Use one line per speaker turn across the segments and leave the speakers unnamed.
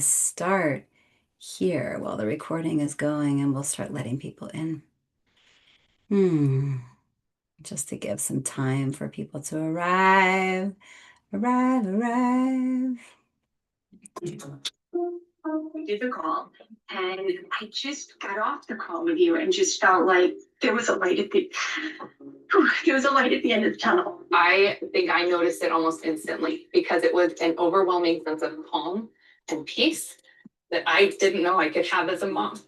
start here while the recording is going and we'll start letting people in. Just to give some time for people to arrive.
We did the call, and I just got off the call with you and just felt like there was a light at the there was a light at the end of the tunnel.
I think I noticed it almost instantly because it was an overwhelming sense of calm and peace that I didn't know I could have as a mom.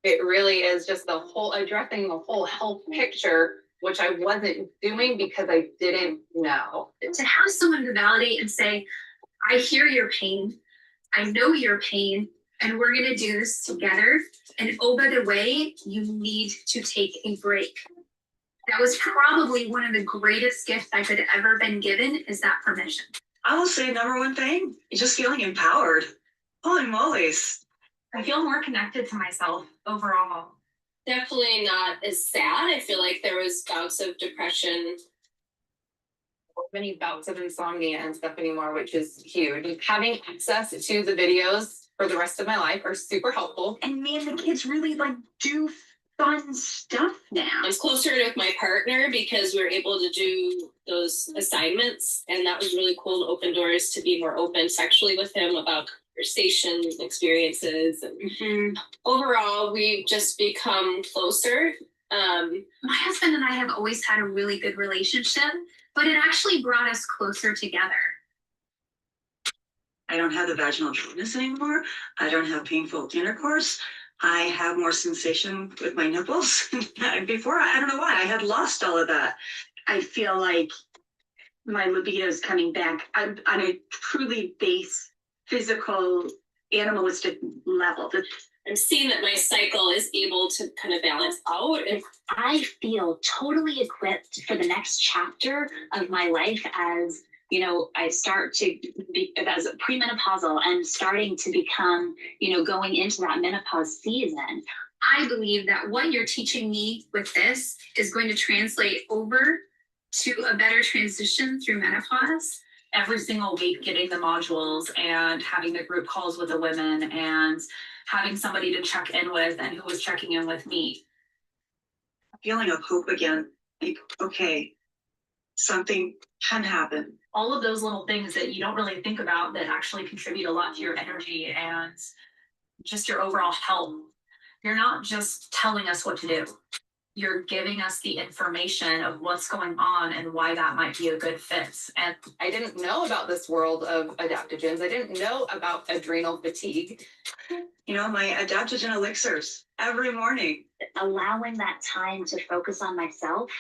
It really is just the whole addressing the whole health picture, which I wasn't doing because I didn't know.
To have someone to validate and say, I hear your pain, I know your pain, and we're going to do this together. And oh, by the way, you need to take a break. That was probably one of the greatest gifts I could ever been given, is that permission.
I will say number one thing, just feeling empowered. Holy mollies.
I feel more connected to myself overall.
Definitely not as sad. I feel like there was bouts of depression.
Many bouts of insomnia and stuff anymore, which is huge. Having access to the videos for the rest of my life are super helpful.
And me and the kids really do fun stuff now.
I was closer with my partner because we were able to do those assignments, and that was really cool to open doors to be more open sexually with him about conversation experiences. And overall, we've just become closer.
My husband and I have always had a really good relationship, but it actually brought us closer together.
I don't have the vaginal dryness anymore. I don't have painful intercourse. I have more sensation with my nipples. Before, I don't know why, I had lost all of that.
I feel like my libido is coming back. I'm on a truly base, physical, animalistic level.
I'm seeing that my cycle is able to kind of balance out. And
I feel totally equipped for the next chapter of my life as, I start to be as premenopausal and starting to become, going into that menopause season.
I believe that what you're teaching me with this is going to translate over to a better transition through menopause.
Every single week, getting the modules and having the group calls with the women and having somebody to check in with and who was checking in with me.
Feeling of hope again. Like, okay, something can happen.
All of those little things that you don't really think about that actually contribute a lot to your energy and just your overall health. You're not just telling us what to do. You're giving us the information of what's going on and why that might be a good fit.
And I didn't know about this world of adaptogens. I didn't know about adrenal fatigue.
My adaptogen elixirs every morning.
Allowing that time to focus on myself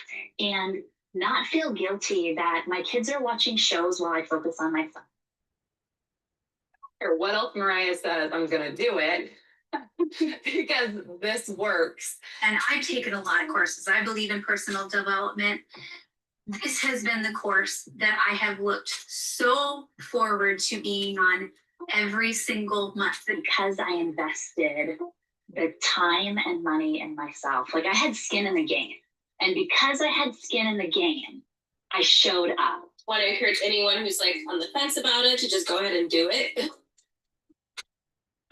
and not feel guilty that my kids are watching shows while I focus on myself.
Or what else Maraya says, I'm going to do it. Because this works.
And I've taken a lot of courses. I believe in personal development. This has been the course that I have looked so forward to being on every single month.
Because I invested the time and money in myself. Like, I had skin in the game. And because I had skin in the game, I showed up.
Want to encourage anyone who's on the fence about it to just go ahead and do it.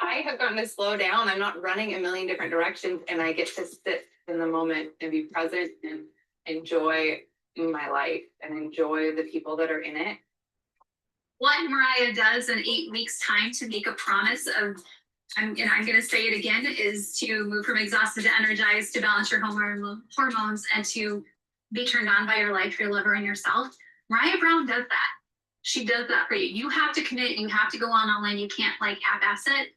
I have gotten to slow down. I'm not running a million different directions, and I get to sit in the moment and be present and enjoy my life and enjoy the people that are in it.
What Maraya does in 8 weeks' time to make a promise of, I'm going to say it again, is to move from exhausted to energized, to balance your hormones, and to be turned on by your life, your lover, and yourself. Maraya Brown does that. She does that for you. You have to commit. You have to go on online. You can't half-ass it.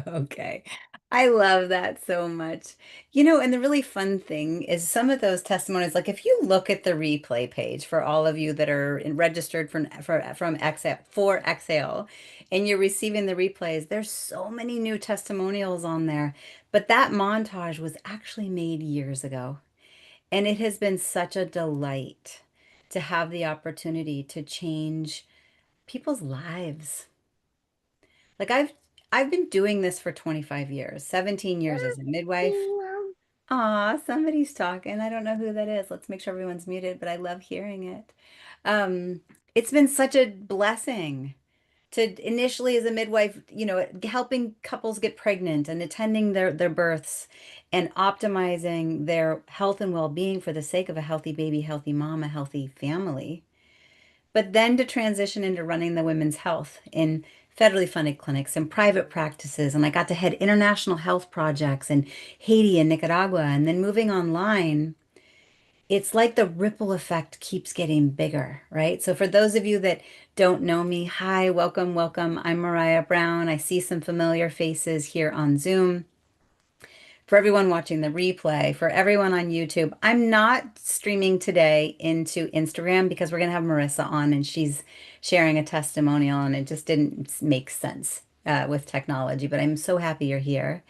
Okay. I love that so much. And the really fun thing is some of those testimonies, like if you look at the replay page for all of you that are registered from Exhale, for Exhale, and you're receiving the replays, there's so many new testimonials on there. But that montage was actually made years ago. And it has been such a delight to have the opportunity to change people's lives. Like I've been doing this for 25 years, 17 years as a midwife. Aw, somebody's talking. I don't know who that is. Let's make sure everyone's muted, but I love hearing it. It's been such a blessing to initially as a midwife, helping couples get pregnant and attending their births and optimizing their health and well-being for the sake of a healthy baby, healthy mom, a healthy family. But then to transition into running the women's health in federally funded clinics and private practices. And I got to head international health projects in Haiti and Nicaragua. And then moving online, it's like the ripple effect keeps getting bigger, right? So for those of you that don't know me, hi, welcome, welcome. I'm Maraya Brown. I see some familiar faces here on Zoom. For everyone watching the replay, for everyone on YouTube, I'm not streaming today into Instagram because we're going to have Marissa on and she's sharing a testimonial and it just didn't make sense with technology, but I'm so happy you're here.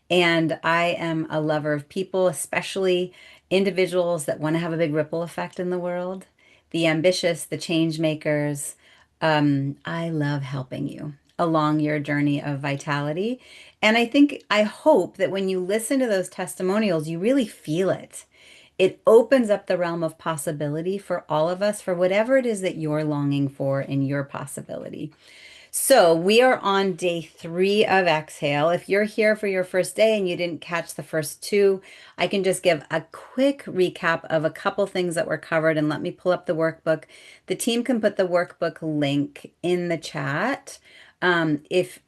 And I am a lover of people, especially individuals that want to have a big ripple effect in the world, the ambitious, the change makers. I love helping you along your journey of vitality. And I hope that when you listen to those testimonials, you really feel it. It opens up the realm of possibility for all of us, for whatever it is that you're longing for in your possibility. So we are on day 3 of Exhale. If you're here for your first day and you didn't catch the first 2, I can just give a quick recap of a couple things that were covered and let me pull up the workbook. The team can put the workbook link in the chat. If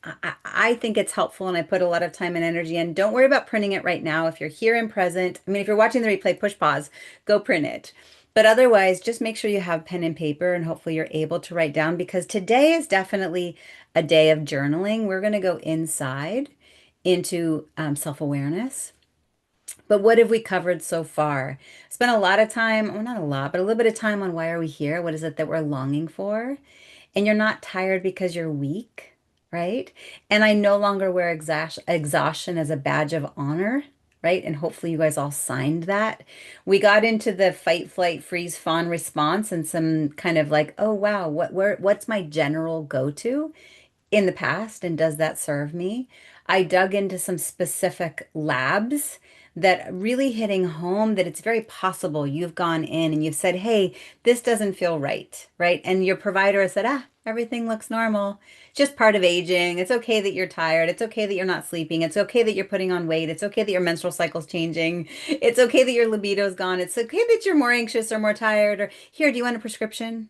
I think it's helpful and I put a lot of time and energy in, don't worry about printing it right now. If you're here and present, I mean, if you're watching the replay, push pause, go print it. But otherwise, just make sure you have pen and paper and hopefully you're able to write down because today is definitely a day of journaling. We're going to go inside into self-awareness. But what have we covered so far? Spent a lot of time, well, not a lot, but a little bit of time on why are we here? What is it that we're longing for? And you're not tired because you're weak, right? And I no longer wear exhaustion as a badge of honor, right? And hopefully you guys all signed that. We got into the fight, flight, freeze, fawn response and some kind of like, oh wow, what's my general go-to in the past and does that serve me? I dug into some specific labs that really hitting home that it's very possible you've gone in and you've said, hey, this doesn't feel right, right? And your provider has said, everything looks normal. It's just part of aging. It's okay that you're tired. It's okay that you're not sleeping. It's okay that you're putting on weight. It's okay that your menstrual cycle's changing. It's okay that your libido's gone. It's okay that you're more anxious or more tired. Or here, do you want a prescription?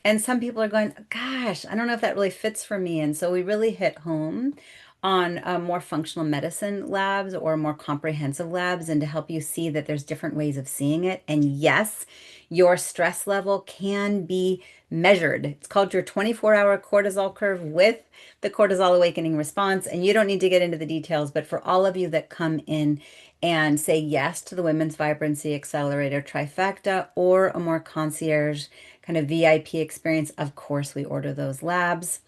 And some people are going, gosh, I don't know if that really fits for me. And so we really hit home on more functional medicine labs or more comprehensive labs and to help you see that there's different ways of seeing it. And yes, your stress level can be measured. It's called your 24-hour cortisol curve with the cortisol awakening response. And you don't need to get into the details, but for all of you that come in and say yes to the Women's Vibrancy Accelerator trifecta or a more concierge kind of VIP experience, of course, we order those labs.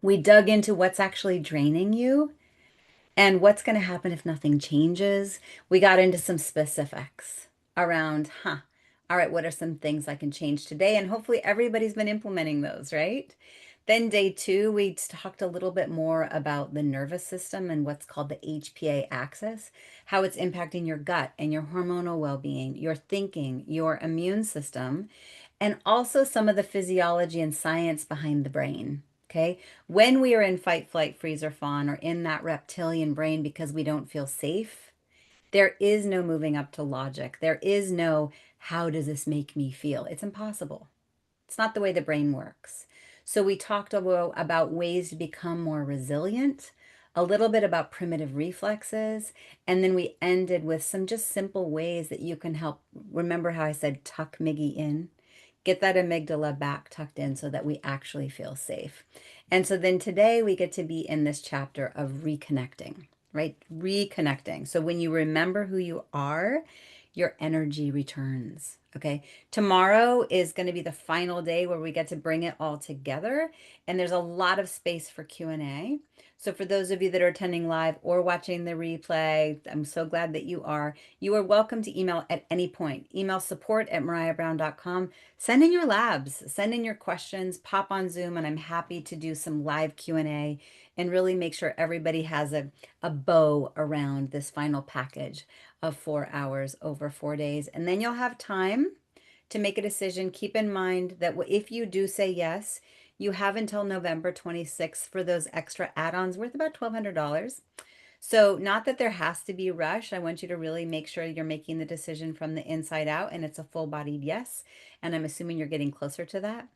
We dug into what's actually draining you and what's going to happen if nothing changes. We got into some specifics around, all right, what are some things I can change today? And hopefully everybody's been implementing those, right? Then day 2, we talked a little bit more about the nervous system and what's called the HPA axis, how it's impacting your gut and your hormonal well-being, your thinking, your immune system, and also some of the physiology and science behind the brain. Okay. When we are in fight, flight, freeze, or fawn, or in that reptilian brain because we don't feel safe, there is no moving up to logic. There is no, how does this make me feel? It's impossible. It's not the way the brain works. So we talked about ways to become more resilient, a little bit about primitive reflexes, and then we ended with some just simple ways that you can help. Remember how I said tuck Miggy in? Get that amygdala back tucked in so that we actually feel safe. And so then today we get to be in this chapter of reconnecting, right? Reconnecting. So when you remember who you are, your energy returns. Okay. Tomorrow is going to be the final day where we get to bring it all together. And there's a lot of space for Q&A. So for those of you that are attending live or watching the replay, I'm so glad that you are. You are welcome to email at any point. Email support@marayabrown.com. Send in your labs, send in your questions, pop on Zoom, and I'm happy to do some live Q&A and really make sure everybody has a bow around this final package of 4 hours over 4 days. And then you'll have time to make a decision. Keep in mind that if you do say yes, You have until November 26th for those extra add-ons worth about $1,200. So, not that there has to be a rush. I want you to really make sure you're making the decision from the inside out and it's a full-bodied yes. And I'm assuming you're getting closer to that.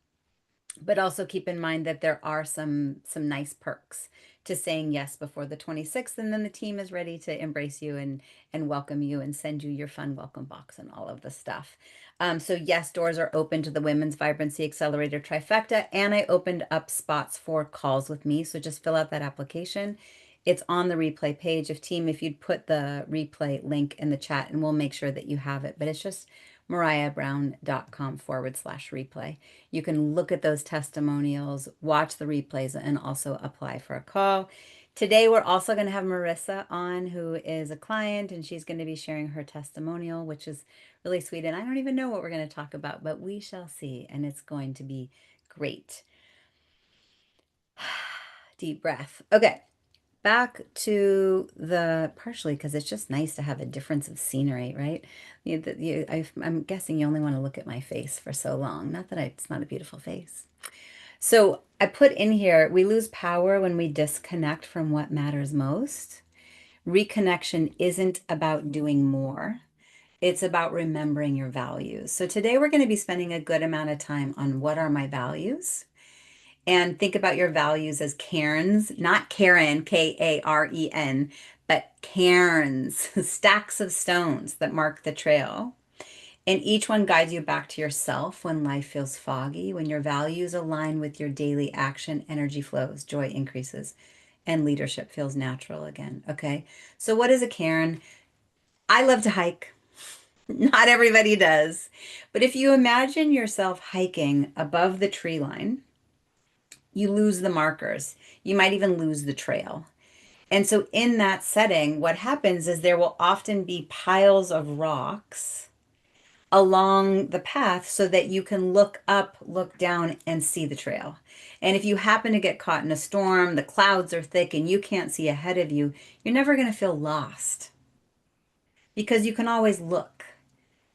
But also keep in mind that there are some nice perks to saying yes before the 26th, and then the team is ready to embrace you and welcome you and send you your fun welcome box and all of the stuff. So yes, doors are open to the Women's Vibrancy Accelerator Trifecta, and I opened up spots for calls with me. So just fill out that application. It's on the replay page. If you'd put the replay link in the chat, and we'll make sure that you have it. But it's just marayabrown.com/replay. You can look at those testimonials, watch the replays, and also apply for a call. Today, we're also going to have Marissa on, who is a client, and she's going to be sharing her testimonial, which is really sweet. And I don't even know what we're going to talk about, but we shall see, and it's going to be great. Deep breath. Okay. Back to the partially because it's just nice to have a difference of scenery, right? I'm guessing you only want to look at my face for so long. Not that it's not a beautiful face. So I put in here, we lose power when we disconnect from what matters most. Reconnection isn't about doing more. It's about remembering your values. So today we're going to be spending a good amount of time on what are my values. And think about your values as cairns, not Karen, Karen, but cairns, stacks of stones that mark the trail. And each one guides you back to yourself when life feels foggy, when your values align with your daily action, energy flows, joy increases, and leadership feels natural again. Okay. So, what is a cairn? I love to hike. Not everybody does. But if you imagine yourself hiking above the tree line, you lose the markers. You might even lose the trail. And so, in that setting, what happens is there will often be piles of rocks along the path so that you can look up, look down, and see the trail. And if you happen to get caught in a storm, the clouds are thick, and you can't see ahead of you, you're never going to feel lost because you can always look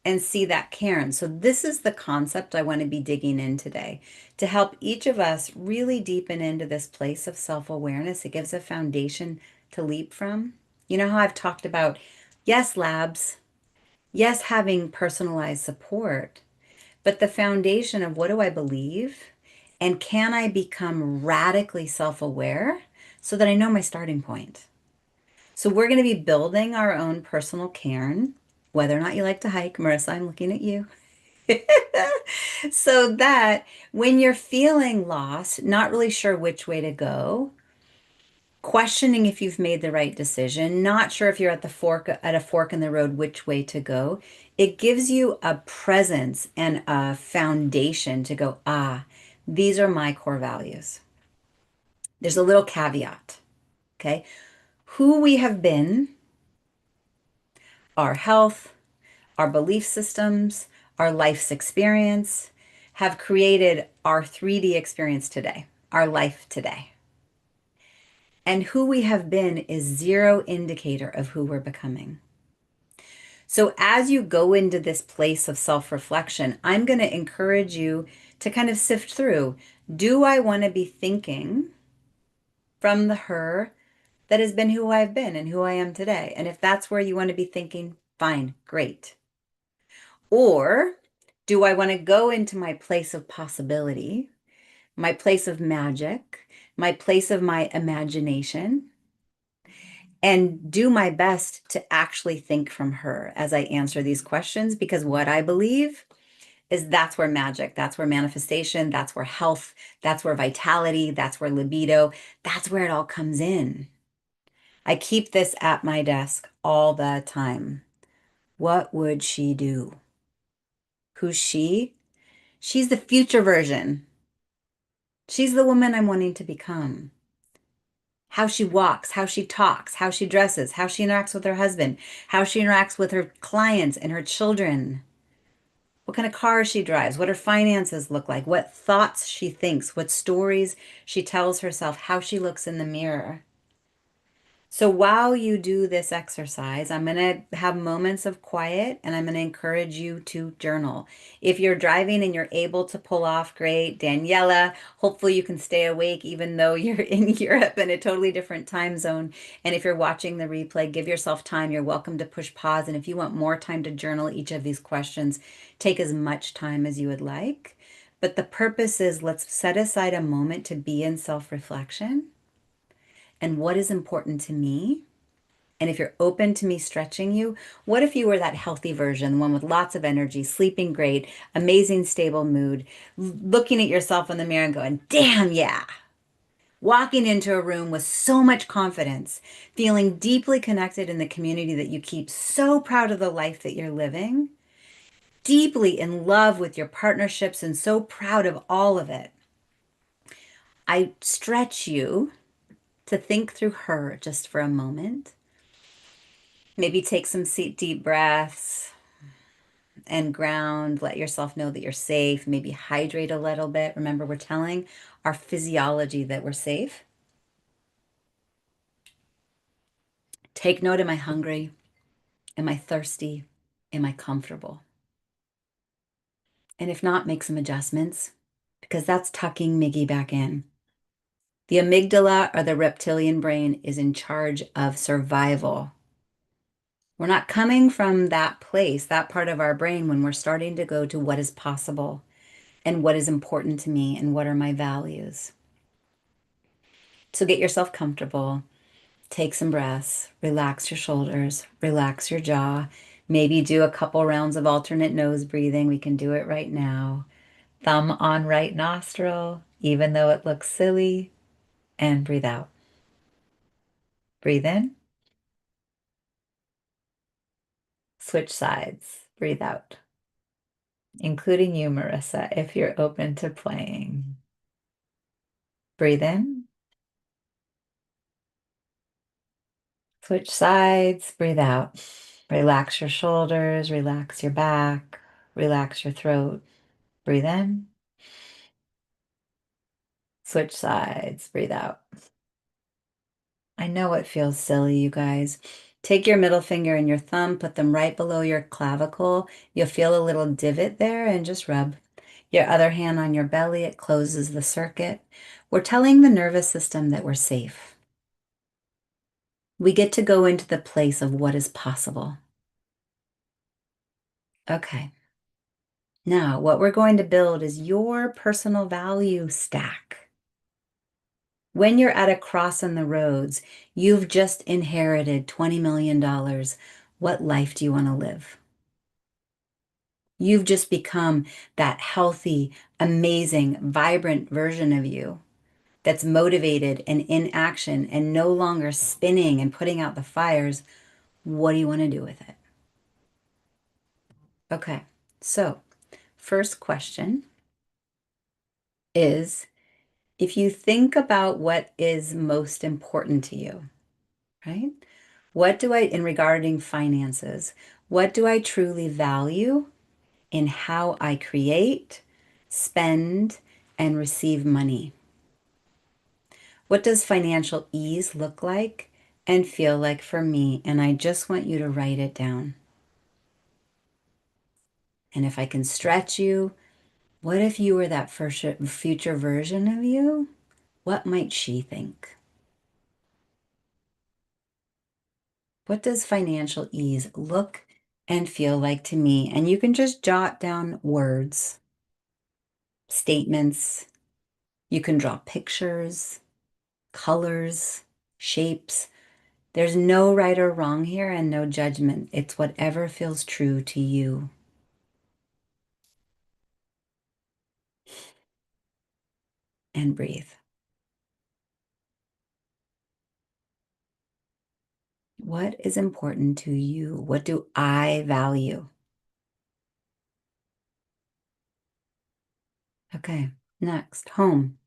and see that cairn. So this is the concept I want to be digging in today to help each of us really deepen into this place of self-awareness. It gives a foundation to leap from. You know how I've talked about, yes, labs, yes, having personalized support, but the foundation of what do I believe and can I become radically self-aware so that I know my starting point. So we're going to be building our own personal cairn, whether or not you like to hike. Marissa, I'm looking at you. So that when you're feeling lost, not really sure which way to go, questioning if you've made the right decision, not sure if you're at a fork in the road, which way to go, it gives you a presence and a foundation to go, these are my core values. There's a little caveat, okay? Who we have been, our health, our belief systems, our life's experience have created our 3D experience today, our life today. And who we have been is zero indicator of who we're becoming. So as you go into this place of self-reflection, I'm going to encourage you to kind of sift through, do I want to be thinking from the her that has been who I've been and who I am today? And if that's where you want to be thinking, fine, great. Or do I want to go into my place of possibility, my place of magic, my place of my imagination, and do my best to actually think from her as I answer these questions? Because what I believe is that's where magic, that's where manifestation, that's where health, that's where vitality, that's where libido, that's where it all comes in. I keep this at my desk all the time. What would she do? Who's she? She's the future version. She's the woman I'm wanting to become. How she walks, how she talks, how she dresses, how she interacts with her husband, how she interacts with her clients and her children, what kind of car she drives, what her finances look like, what thoughts she thinks, what stories she tells herself, how she looks in the mirror. So while you do this exercise, I'm going to have moments of quiet and I'm going to encourage you to journal. If you're driving and you're able to pull off, great. Daniela, hopefully you can stay awake even though you're in Europe in a totally different time zone. And if you're watching the replay, give yourself time. You're welcome to push pause. And if you want more time to journal each of these questions, take as much time as you would like. But the purpose is let's set aside a moment to be in self-reflection and what is important to me. And if you're open to me stretching you, what if you were that healthy version, the one with lots of energy, sleeping great, amazing, stable mood, looking at yourself in the mirror and going, damn, yeah. Walking into a room with so much confidence, feeling deeply connected in the community that you keep, so proud of the life that you're living, deeply in love with your partnerships and so proud of all of it. I stretch you to think through her just for a moment. Maybe take some deep breaths and ground. Let yourself know that you're safe. Maybe hydrate a little bit. Remember, we're telling our physiology that we're safe. Take note, am I hungry? Am I thirsty? Am I comfortable? And if not, make some adjustments because that's tucking Miggy back in. The amygdala or the reptilian brain is in charge of survival. We're not coming from that place, that part of our brain, when we're starting to go to what is possible and what is important to me and what are my values. So get yourself comfortable, take some breaths, relax your shoulders, relax your jaw, maybe do a couple rounds of alternate nose breathing. We can do it right now. Thumb on right nostril, even though it looks silly, and breathe out. Breathe in. Switch sides. Breathe out. Including you, Marissa, if you're open to playing. Breathe in. Switch sides. Breathe out. Relax your shoulders, relax your back, relax your throat. Breathe in. Switch sides. Breathe out. I know it feels silly, you guys. Take your middle finger and your thumb, put them right below your clavicle. You'll feel a little divot there and just rub. Your other hand on your belly, it closes the circuit. We're telling the nervous system that we're safe. We get to go into the place of what is possible. Okay. Now, what we're going to build is your personal value stack. When you're at a cross in the roads, you've just inherited $20 million. What life do you want to live? You've just become that healthy, amazing, vibrant version of you that's motivated and in action and no longer spinning and putting out the fires. What do you want to do with it? Okay, so first question is, if you think about what is most important to you, right? What do I, in regarding finances, what do I truly value in how I create, spend, and receive money? What does financial ease look like and feel like for me? And I just want you to write it down. And if I can stretch you, what if you were that future version of you? What might she think? What does financial ease look and feel like to me? And you can just jot down words, statements. You can draw pictures, colors, shapes. There's no right or wrong here and no judgment. It's whatever feels true to you. And breathe. What is important to you? What do I value? Okay, next, home.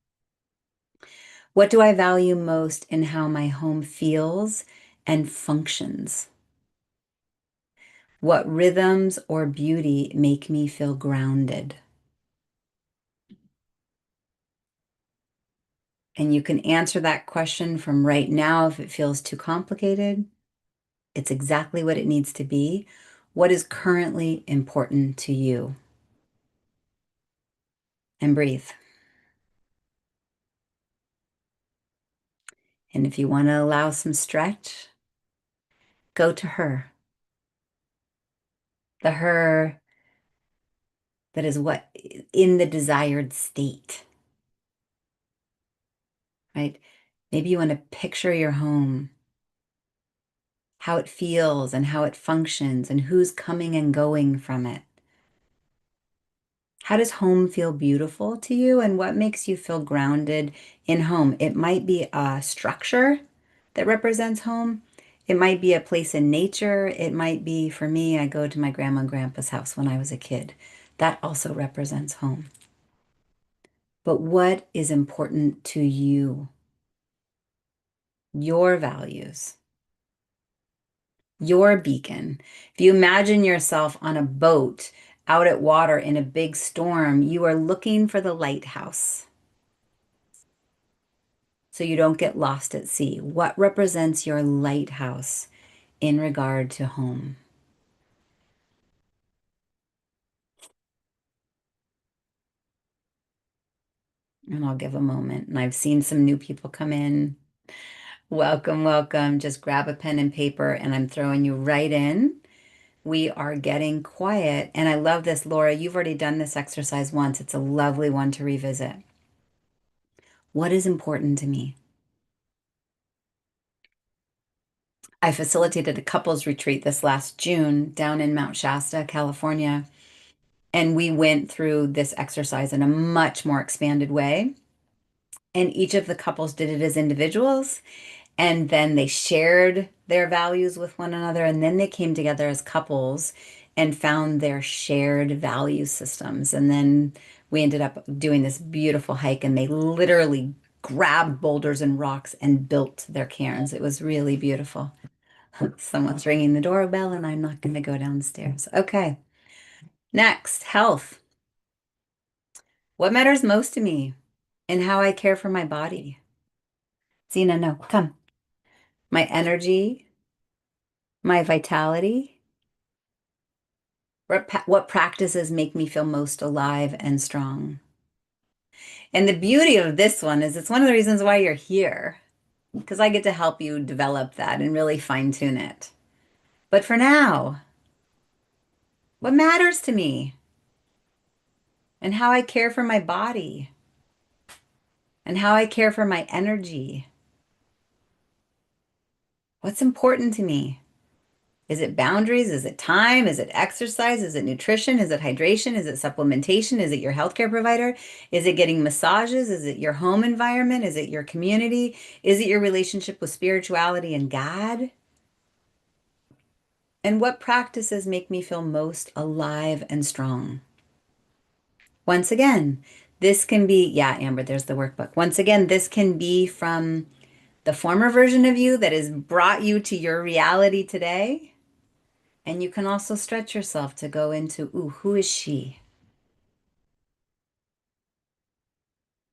What do I value most in how my home feels and functions? What rhythms or beauty make me feel grounded? And you can answer that question from right now if it feels too complicated. It's exactly what it needs to be. What is currently important to you? And breathe. And if you want to allow some stretch, go to her. The her that is what in the desired state, right? Maybe you want to picture your home, how it feels and how it functions and who's coming and going from it. How does home feel beautiful to you and what makes you feel grounded in home? It might be a structure that represents home. It might be a place in nature. It might be, for me, I go to my grandma and grandpa's house when I was a kid. That also represents home. But what is important to you? Your values, your beacon. If you imagine yourself on a boat out at water in a big storm, you are looking for the lighthouse so you don't get lost at sea. What represents your lighthouse in regard to home? And I'll give a moment. And I've seen some new people come in. Welcome, welcome. Just grab a pen and paper, and I'm throwing you right in. We are getting quiet. And I love this, Laura. You've already done this exercise once. It's a lovely one to revisit. What is important to me? I facilitated a couples retreat this last June down in Mount Shasta, California. And we went through this exercise in a much more expanded way. And each of the couples did it as individuals. And then they shared their values with one another. And then they came together as couples and found their shared value systems. And then we ended up doing this beautiful hike, and they literally grabbed boulders and rocks and built their cairns. It was really beautiful. Someone's ringing the doorbell, and I'm not going to go downstairs. Okay. Next, health. What matters most to me and how I care for my body? Zena, no, come. My energy, my vitality. What practices make me feel most alive and strong? And the beauty of this one is it's one of the reasons why you're here, because I get to help you develop that and really fine tune it. But for now, what matters to me and how I care for my body and how I care for my energy? What's important to me? Is it boundaries? Is it time? Is it exercise? Is it nutrition? Is it hydration? Is it supplementation? Is it your healthcare provider? Is it getting massages? Is it your home environment? Is it your community? Is it your relationship with spirituality and God? And what practices make me feel most alive and strong? Once again, this can be, yeah, Amber, there's the workbook. Once again, this can be from the former version of you that has brought you to your reality today. And you can also stretch yourself to go into, ooh, who is she?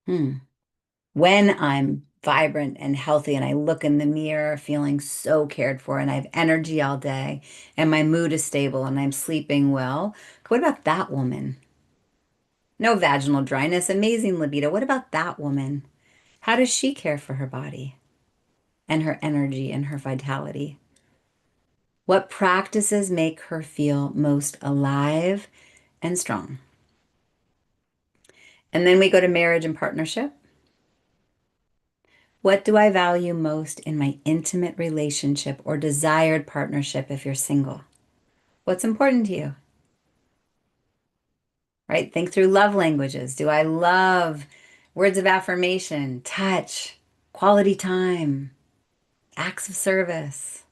When I'm vibrant and healthy and I look in the mirror feeling so cared for and I have energy all day and my mood is stable and I'm sleeping well, what about that woman? No vaginal dryness, amazing libido. What about that woman? How does she care for her body and her energy and her vitality? What practices make her feel most alive and strong? And then we go to marriage and partnership. What do I value most in my intimate relationship or desired partnership if you're single? What's important to you? Right? Think through love languages. Do I love words of affirmation, touch, quality time, acts of service?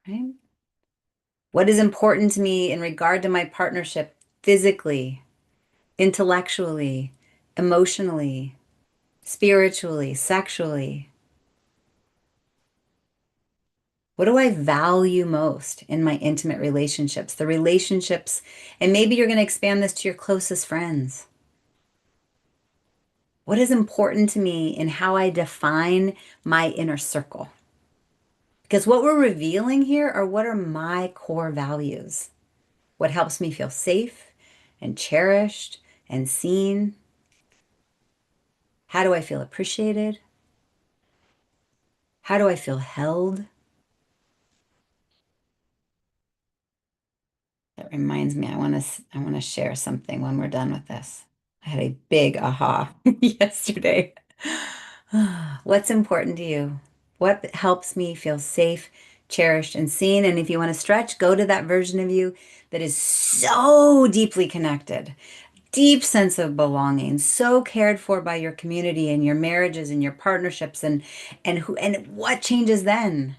Right? What is important to me in regard to my partnership physically, intellectually, emotionally, spiritually, sexually? What do I value most in my intimate relationships? The relationships, and maybe you're going to expand this to your closest friends. What is important to me in how I define my inner circle? Because what we're revealing here are what are my core values, what helps me feel safe and cherished and seen. How do I feel appreciated? How do I feel held? That reminds me, I want to share something when we're done with this. I had a big aha yesterday. What's important to you? What helps me feel safe, cherished, and seen? And if you want to stretch, go to that version of you that is so deeply connected, deep sense of belonging, so cared for by your community and your marriages and your partnerships and what changes then?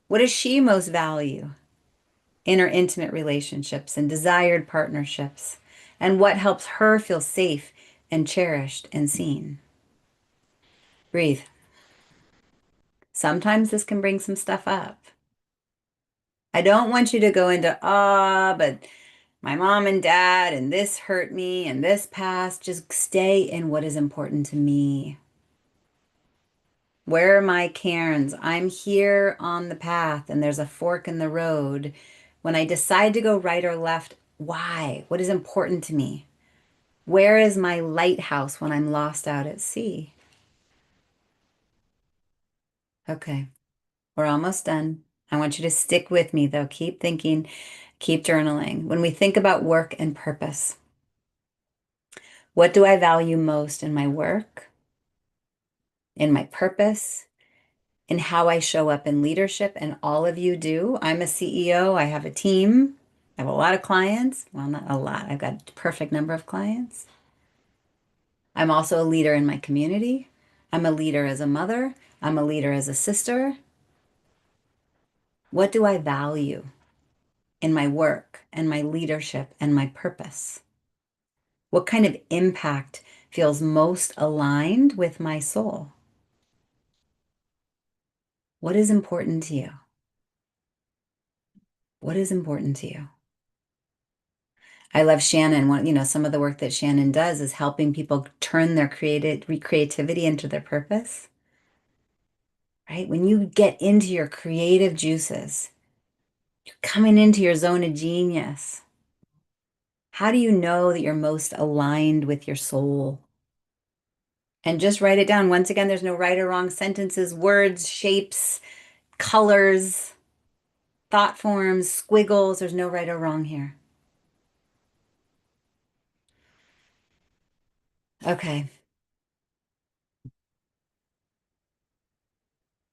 What does she most value in her intimate relationships and desired partnerships? And what helps her feel safe and cherished and seen? Breathe. Sometimes this can bring some stuff up. I don't want you to go into, but my mom and dad, and this hurt me, and this past. Just stay in what is important to me. Where are my cairns? I'm here on the path, and there's a fork in the road. When I decide to go right or left, why? What is important to me? Where is my lighthouse when I'm lost out at sea? Okay, we're almost done. I want you to stick with me, though. Keep thinking, keep journaling. When we think about work and purpose, what do I value most in my work, in my purpose, in how I show up in leadership? And all of you do. I'm a CEO. I have a team. I have a lot of clients. Well, not a lot. I've got a perfect number of clients. I'm also a leader in my community. I'm a leader as a mother. I'm a leader as a sister. What do I value in my work and my leadership and my purpose? What kind of impact feels most aligned with my soul? What is important to you? What is important to you? I love Shannon. Some of the work that Shannon does is helping people turn their creativity into their purpose, right? When you get into your creative juices, you're coming into your zone of genius. How do you know that you're most aligned with your soul? And just write it down. Once again, there's no right or wrong sentences, words, shapes, colors, thought forms, squiggles. There's no right or wrong here. Okay.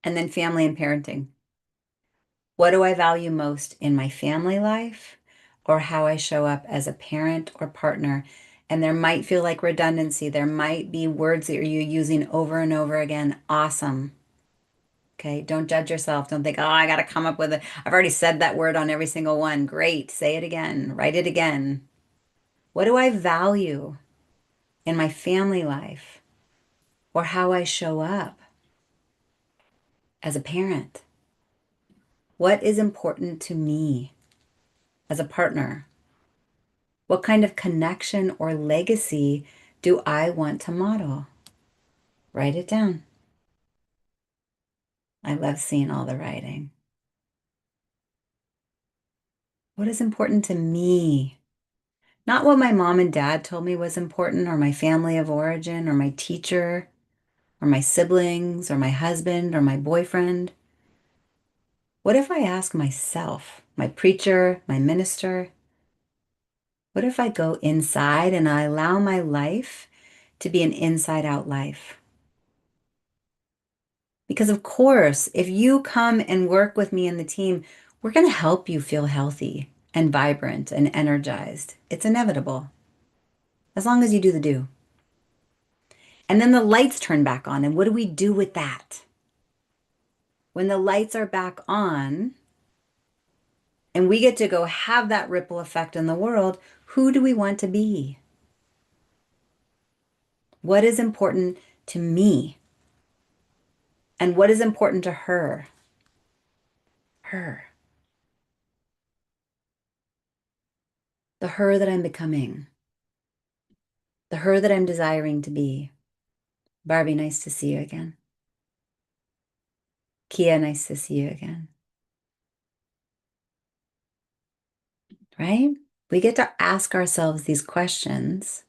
And then family and parenting. What do I value most in my family life or how I show up as a parent or partner? And there might feel like redundancy. There might be words that you're using over and over again. Awesome. Okay. Don't judge yourself. Don't think, oh, I got to come up with it. I've already said that word on every single one. Great. Say it again. Write it again. What do I value in my family life or how I show up as a parent? What is important to me as a partner? What kind of connection or legacy do I want to model? Write it down. I love seeing all the writing. What is important to me? Not what my mom and dad told me was important, or my family of origin, or my teacher, or my siblings, or my husband, or my boyfriend. What if I ask myself, my preacher, my minister? What if I go inside and I allow my life to be an inside out life? Because, of course, if you come and work with me and the team, we're going to help you feel healthy and vibrant and energized. It's inevitable, as long as you do the do. And then the lights turn back on. And what do we do with that? When the lights are back on and we get to go have that ripple effect in the world, who do we want to be? What is important to me? And what is important to her? Her. The her that I'm becoming. The her that I'm desiring to be. Barbie, nice to see you again. Kia, nice to see you again. Right? We get to ask ourselves these questions.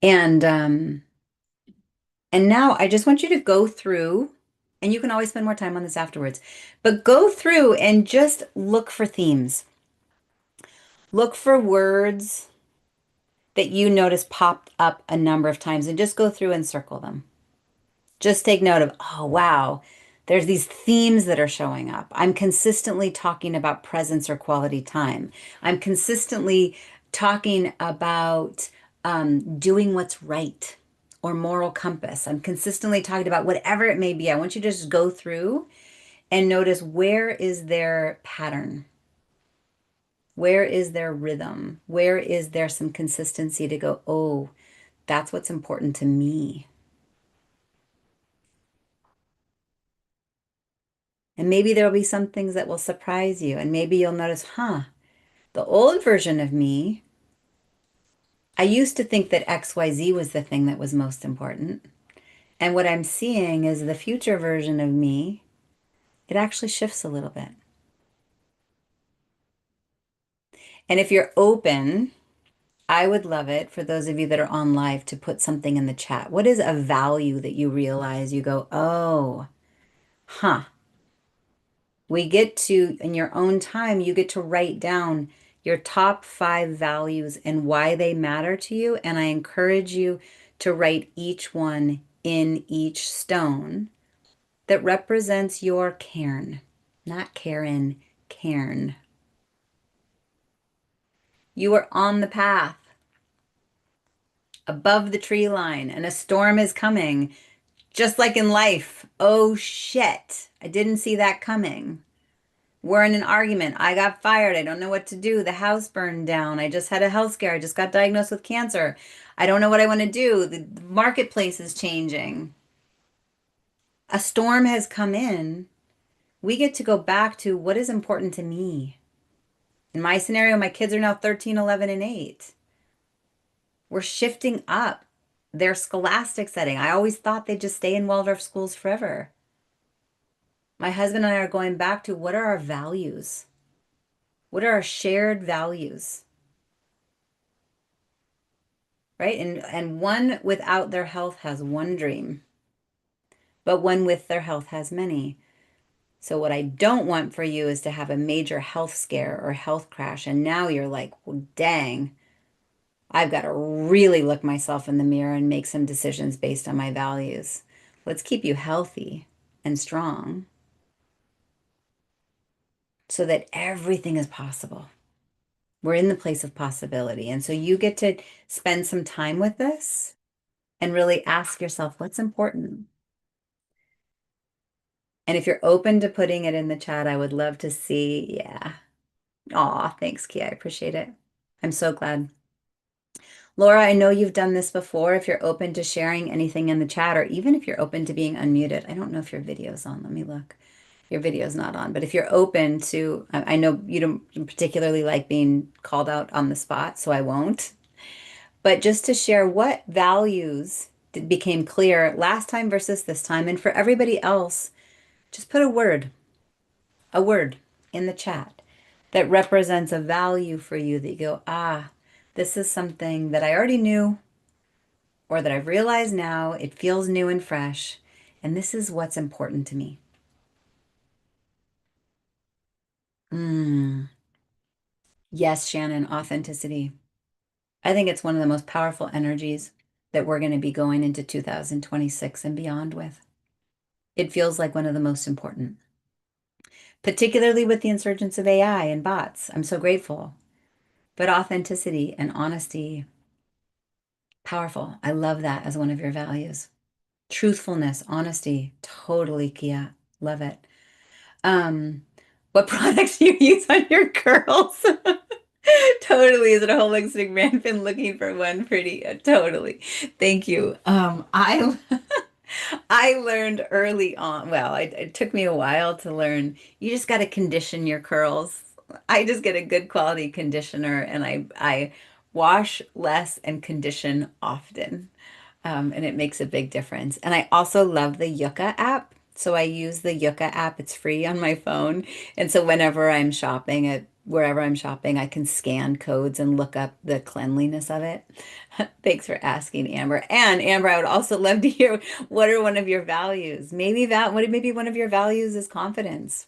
And now I just want you to go through, and you can always spend more time on this afterwards, but go through and just look for themes. Look for words that you notice popped up a number of times and just go through and circle them. Just take note of, oh, wow, there's these themes that are showing up. I'm consistently talking about presence or quality time. I'm consistently talking about doing what's right or moral compass. I'm consistently talking about whatever it may be. I want you to just go through and notice, where is their pattern? Where is their rhythm? Where is there some consistency to go, oh, that's what's important to me? And maybe there'll be some things that will surprise you. And maybe you'll notice, the old version of me, I used to think that XYZ was the thing that was most important. And what I'm seeing is the future version of me, it actually shifts a little bit. And if you're open, I would love it for those of you that are on live to put something in the chat. What is a value that you realize you go, oh, huh. We get to, in your own time, you get to write down your top 5 values and why they matter to you. And I encourage you to write each one in each stone that represents your cairn, not Karen, cairn. You are on the path above the tree line, and a storm is coming, just like in life. Oh shit, I didn't see that coming. We're in an argument. I got fired. I don't know what to do. The house burned down. I just had a health scare. I just got diagnosed with cancer. I don't know what I want to do. The marketplace is changing. A storm has come in. We get to go back to what is important to me. In my scenario, my kids are now 13, 11, and 8. We're shifting up their scholastic setting. I always thought they'd just stay in Waldorf schools forever. My husband and I are going back to, what are our values? What are our shared values? Right? And one without their health has one dream, but one with their health has many. So what I don't want for you is to have a major health scare or health crash, and now you're like, well, dang, I've got to really look myself in the mirror and make some decisions based on my values. Let's keep you healthy and strong so that everything is possible. We're in the place of possibility. And so you get to spend some time with this and really ask yourself, what's important? And if you're open to putting it in the chat, I would love to see. Yeah. Aw, thanks, Kia. I appreciate it. I'm so glad. Laura, I know you've done this before. If you're open to sharing anything in the chat, or even if you're open to being unmuted, I don't know if your video's on. Let me look. Your video's not on, but if you're open to, I know you don't particularly like being called out on the spot, so I won't. But just to share what values became clear last time versus this time. And for everybody else, just put a word in the chat that represents a value for you that you go, this is something that I already knew or that I've realized now. It feels new and fresh. And this is what's important to me. Yes, Shannon, authenticity. I think it's one of the most powerful energies that we're going to be going into 2026 and beyond with. It feels like one of the most important, particularly with the insurgence of AI and bots. I'm so grateful. But authenticity and honesty, powerful. I love that as one of your values. Truthfulness, honesty, totally, Kia. Love it. What products do you use on your curls? Totally. Is it a holistic man? Been looking for one pretty, totally. Thank you. I learned early on, well, it took me a while to learn. You just got to condition your curls. I just get a good quality conditioner and I Wash less and condition often. And it makes a big difference. And I also love the Yucca app. So I use the Yucca app. It's free on my phone. And so whenever I'm shopping at wherever I'm shopping, I can scan codes and look up the cleanliness of it. Thanks for asking, Amber. And Amber, I would also love to hear what are one of your values? Maybe one of your values is confidence.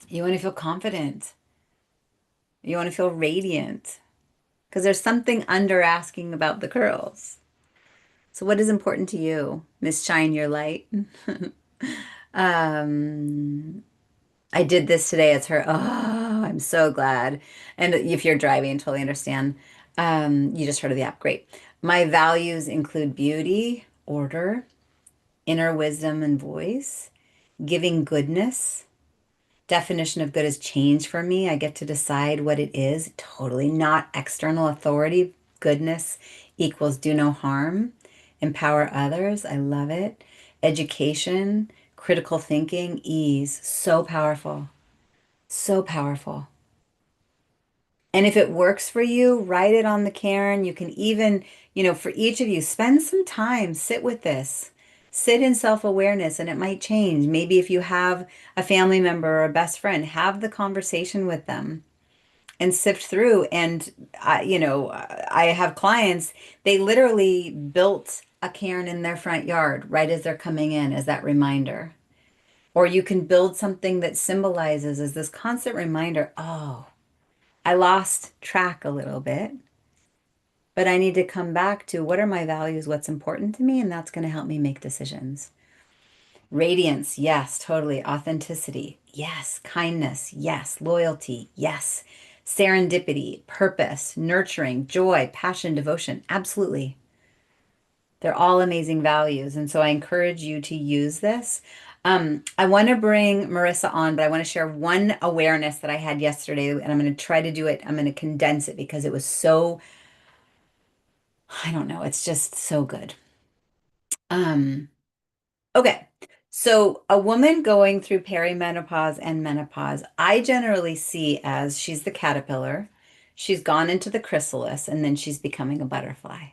You want to feel confident. You want to feel radiant because there's something under asking about the curls. So what is important to you? Miss Shine Your Light. Um, I did this today. It's her. Oh, I'm so glad. And if you're driving, totally understand. You just heard of the app. Great. My values include beauty, order, inner wisdom and voice, giving goodness. Definition of good has changed for me. I get to decide what it is. Totally not external authority. Goodness equals do no harm. Empower others. I love it. Education, critical thinking, ease. So powerful. So powerful. And if it works for you, write it on the cairn. You can even, for each of you, spend some time, sit with this. Sit in self-awareness and it might change. Maybe if you have a family member or a best friend, have the conversation with them and sift through. And I have clients, they literally built a cairn in their front yard right as they're coming in as that reminder. Or you can build something that symbolizes as this constant reminder, oh, I lost track a little bit, but I need to come back to what are my values, what's important to me, and that's going to help me make decisions. Radiance, yes, totally. Authenticity, yes. Kindness, yes. Loyalty, yes. Serendipity, purpose, nurturing, joy, passion, devotion, absolutely. They're all amazing values. And so I encourage you to use this. I want to bring Marissa on, but I want to share one awareness that I had yesterday, and I'm going to try to do it. I'm going to condense it because it was so, I don't know, it's just so good. Okay. So a woman going through perimenopause and menopause, I generally see as she's the caterpillar, she's gone into the chrysalis, and then she's becoming a butterfly.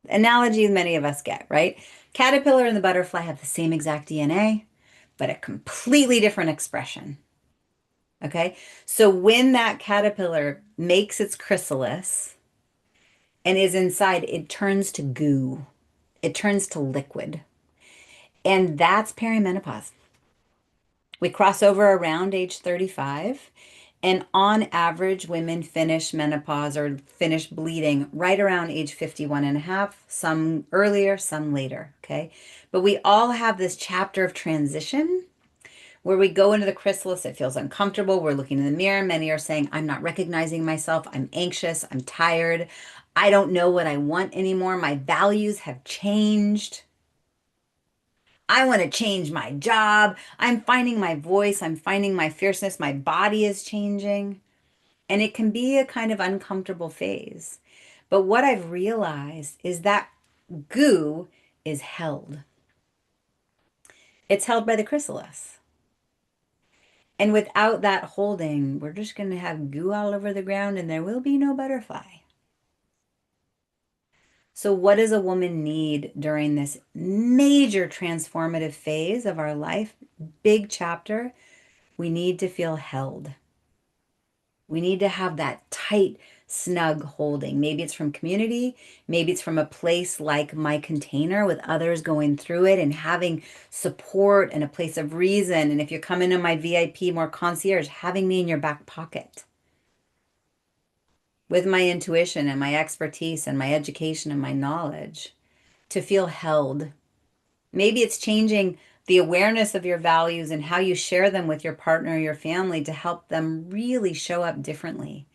Analogy many of us get, right? Caterpillar and the butterfly have the same exact DNA, but a completely different expression. Okay. So when that caterpillar makes its chrysalis and is inside, it turns to goo, it turns to liquid. And that's perimenopause. We cross over around age 35. And on average, women finish menopause or finish bleeding right around age 51 and a half, some earlier, some later. Okay. But we all have this chapter of transition where we go into the chrysalis. It feels uncomfortable. We're looking in the mirror. Many are saying, I'm not recognizing myself. I'm anxious. I'm tired. I don't know what I want anymore. My values have changed. I want to change my job. I'm finding my voice. I'm finding my fierceness. My body is changing. And it can be a kind of uncomfortable phase. But what I've realized is that goo is held. It's held by the chrysalis. And without that holding, we're just going to have goo all over the ground and there will be no butterfly. So what does a woman need during this major transformative phase of our life? Big chapter. We need to feel held. We need to have that tight, snug holding. Maybe it's from community. Maybe it's from a place like my container with others going through it and having support and a place of reason. And if you're coming to my VIP, more concierge, having me in your back pocket with my intuition and my expertise and my education and my knowledge to feel held. Maybe it's changing the awareness of your values and how you share them with your partner or your family to help them really show up differently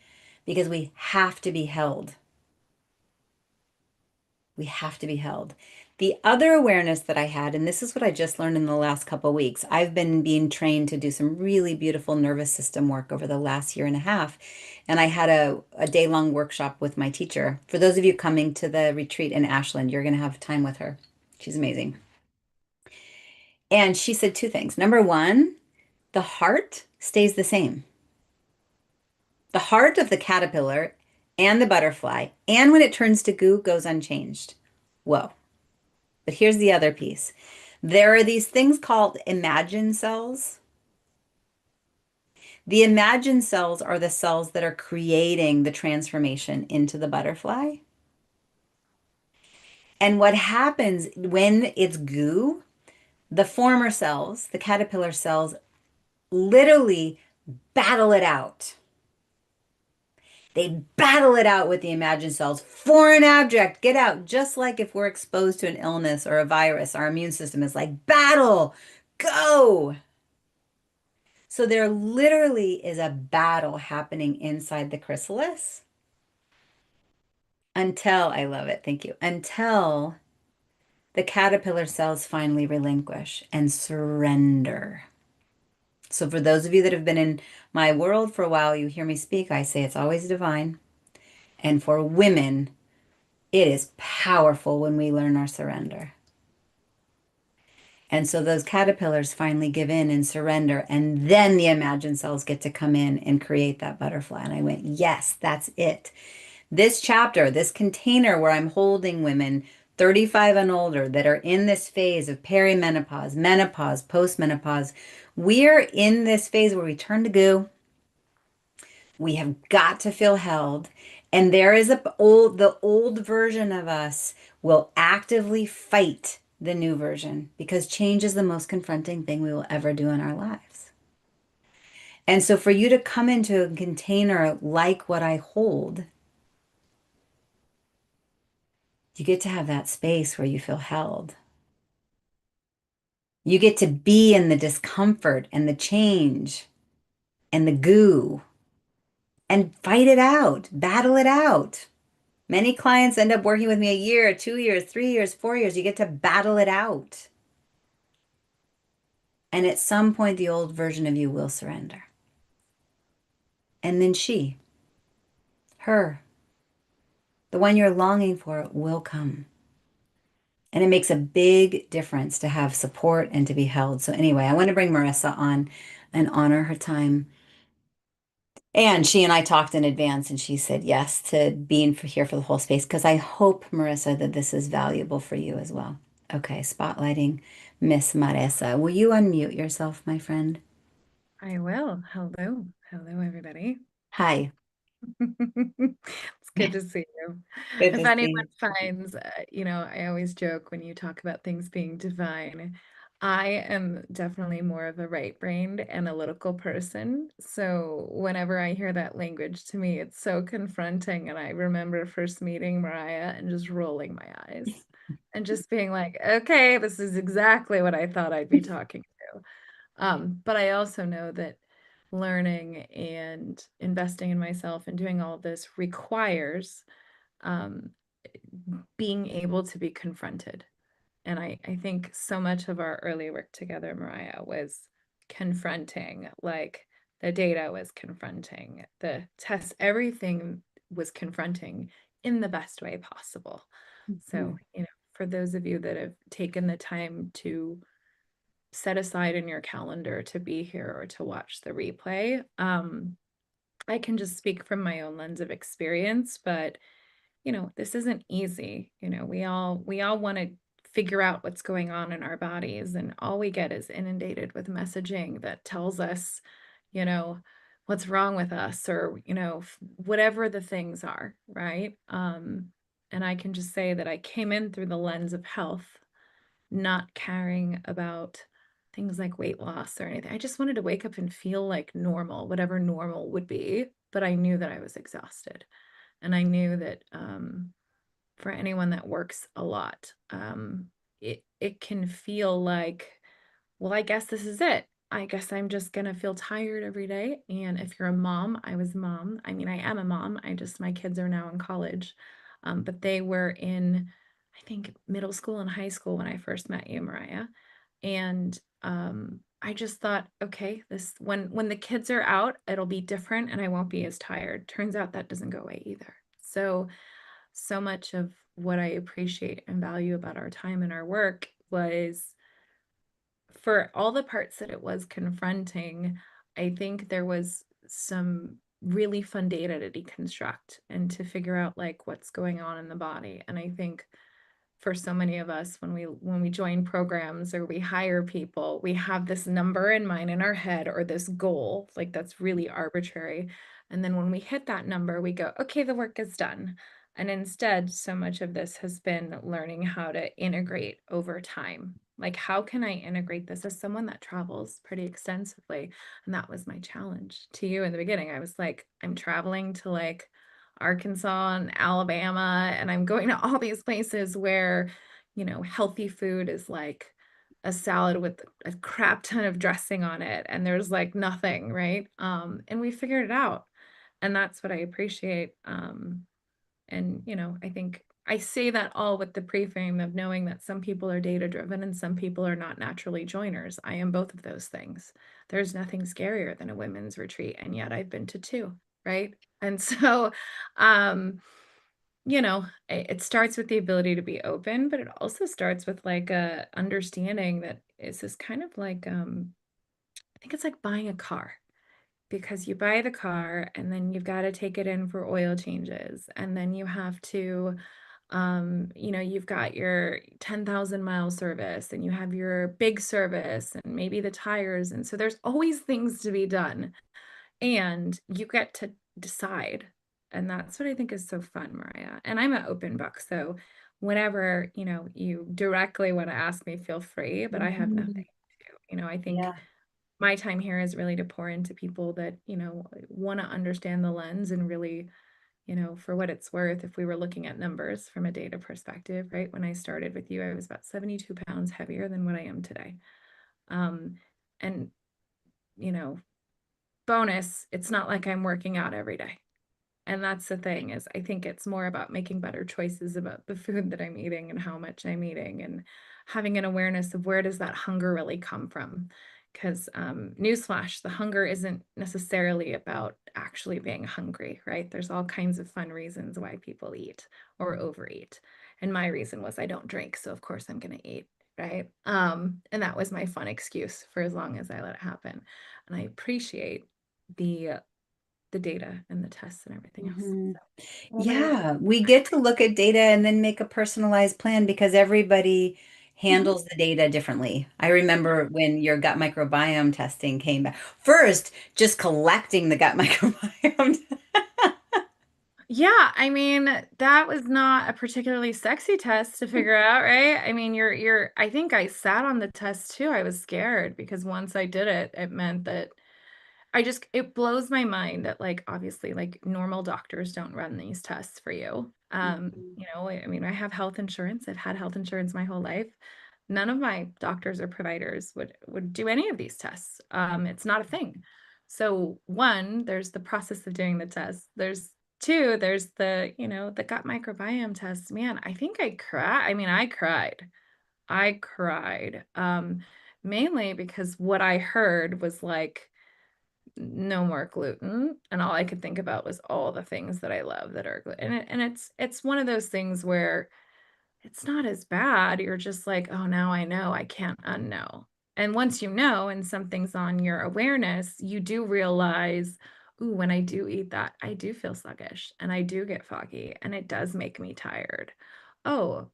because we have to be held. We have to be held. The other awareness that I had, and this is what I just learned in the last couple of weeks, I've been being trained to do some really beautiful nervous system work over the last year and a half. And I had a day-long workshop with my teacher. For those of you coming to the retreat in Ashland, you're going to have time with her. She's amazing. And she said two things. Number one, the heart stays the same. The heart of the caterpillar and the butterfly, and when it turns to goo, goes unchanged. Whoa. But here's the other piece. There are these things called imagine cells. The imagine cells are the cells that are creating the transformation into the butterfly. And what happens when it's goo, the former cells, the caterpillar cells, literally battle it out. They battle it out with the imagined cells. Foreign object, get out. Just like if we're exposed to an illness or a virus, our immune system is like, battle, go. So there literally is a battle happening inside the chrysalis until, I love it, thank you, until the caterpillar cells finally relinquish and surrender. So for those of you that have been in my world for a while, you hear me speak, I say it's always divine. And for women, it is powerful when we learn our surrender. And so those caterpillars finally give in and surrender. And then the imagined cells get to come in and create that butterfly. And I went, yes, that's it. This chapter, this container where I'm holding women 35 and older that are in this phase of perimenopause, menopause, postmenopause, we're in this phase where we turn to goo. We have got to feel held. And there is the old version of us will actively fight the new version because change is the most confronting thing we will ever do in our lives. And so for you to come into a container like what I hold, you get to have that space where you feel held. You get to be in the discomfort and the change and the goo and fight it out, battle it out. Many clients end up working with me a year, 2 years, 3 years, 4 years. You get to battle it out. And at some point, the old version of you will surrender. And then her, the one you're longing for, will come. And it makes a big difference to have support and to be held. So anyway, I want to bring Marissa on and honor her time. And she and I talked in advance, and she said yes to being here for the whole space because I hope, Marissa, that this is valuable for you as well. Okay, spotlighting Miss Marissa. Will you unmute yourself, my friend?
I will. Hello. Hello, everybody.
Hi.
It's good to see you.
Good
If
to see
anyone
you.
finds, I always joke when you talk about things being divine. I am definitely more of a right-brained analytical person. So whenever I hear that language, to me, it's so confronting. And I remember first meeting Maraya and just rolling my eyes and just being like, okay, this is exactly what I thought I'd be talking to. But I also know that learning and investing in myself and doing all of this requires um, being able to be confronted. And I think so much of our early work together, Maraya, was confronting, like the data was confronting, the tests, everything was confronting in the best way possible. So, for those of you that have taken the time to set aside in your calendar to be here or to watch the replay. I can just speak from my own lens of experience, but this isn't easy. We all want to figure out what's going on in our bodies, and all we get is inundated with messaging that tells us, what's wrong with us, or whatever the things are, right? And I can just say that I came in through the lens of health, not caring about things like weight loss or anything. I just wanted to wake up and feel like normal, whatever normal would be. But I knew that I was exhausted. And I knew that for anyone that works a lot, it can feel like, well, I guess this is it. I guess I'm just going to feel tired every day. And if you're a mom, I was a mom. I mean, I am a mom. My kids are now in college. But they were in, I think, middle school and high school when I first met you, Maraya. And I just thought, okay, this when the kids are out, it'll be different and I won't be as tired. Turns out that doesn't go away either. So much of what I appreciate and value about our time and our work was, for all the parts that it was confronting, I think there was some really fun data to deconstruct and to figure out like what's going on in the body. And I think for so many of us, when we join programs or we hire people, we have this number in mind in our head or this goal, like that's really arbitrary. And then when we hit that number, we go, okay, the work is done. And instead, so much of this has been learning how to integrate over time. Like, how can I integrate this as someone that travels pretty extensively? And that was my challenge to you in the beginning. I was like, I'm traveling to like Arkansas and Alabama, and I'm going to all these places where, you know, healthy food is like a salad with a crap ton of dressing on it, and there's like nothing, right? And we figured it out. And that's what I appreciate. And, you know, I think I say that all with the pre-frame of knowing that some people are data driven and some people are not naturally joiners. I am both of those things. There's nothing scarier than a women's retreat, and yet I've been to two, right? And so, you know, it starts with the ability to be open, but it also starts with like a understanding that is kind of like, I think it's like buying a car, because you buy the car and then you've got to take it in for oil changes. And then you have to, you know, you've got your 10,000-mile service and you have your big service and maybe the tires. And so there's always things to be done and you get to decide. And that's what I think is so fun, Maraya. And I'm an open book. So whenever, you know, you directly want to ask me, feel free, but I have nothing to do. You know, I think
Yeah.
my time here is really to pour into people that, you know, want to understand the lens and really, you know, for what it's worth, if we were looking at numbers from a data perspective, right? When I started with you, I was about 72 pounds heavier than what I am today. And, you know, bonus, it's not like I'm working out every day. And that's the thing, is I think it's more about making better choices about the food that I'm eating and how much I'm eating, and having an awareness of where does that hunger really come from. Because newsflash, the hunger isn't necessarily about actually being hungry, right? There's all kinds of fun reasons why people eat or overeat. And my reason was I don't drink, so of course I'm going to eat, right? And that was my fun excuse for as long as I let it happen. And I appreciate the data and the tests and everything else.
Mhm.
So, what about you?
Yeah, we get to look at data and then make a personalized plan because everybody handles the data differently. I remember when your gut microbiome testing came back. First, just collecting the gut microbiome.
Yeah, I mean, that was not a particularly sexy test to figure out, right? I mean, I think I sat on the test too. I was scared because once I did it, it meant that it blows my mind that like obviously like normal doctors don't run these tests for you. You know, I mean, I have health insurance. I've had health insurance my whole life. None of my doctors or providers would do any of these tests. It's not a thing. So one, there's the process of doing the test. There's two, there's the, you know, the gut microbiome test. Man, I think I cried. I mean, I cried. I cried. Mainly because what I heard was like, no more gluten, and all I could think about was all the things that I love that are gluten. And it's one of those things where it's not as bad. You're just like, oh, now I know, I can't unknow. And once you know and something's on your awareness, you do realize, ooh, when I do eat that, I do feel sluggish and I do get foggy and it does make me tired. Oh,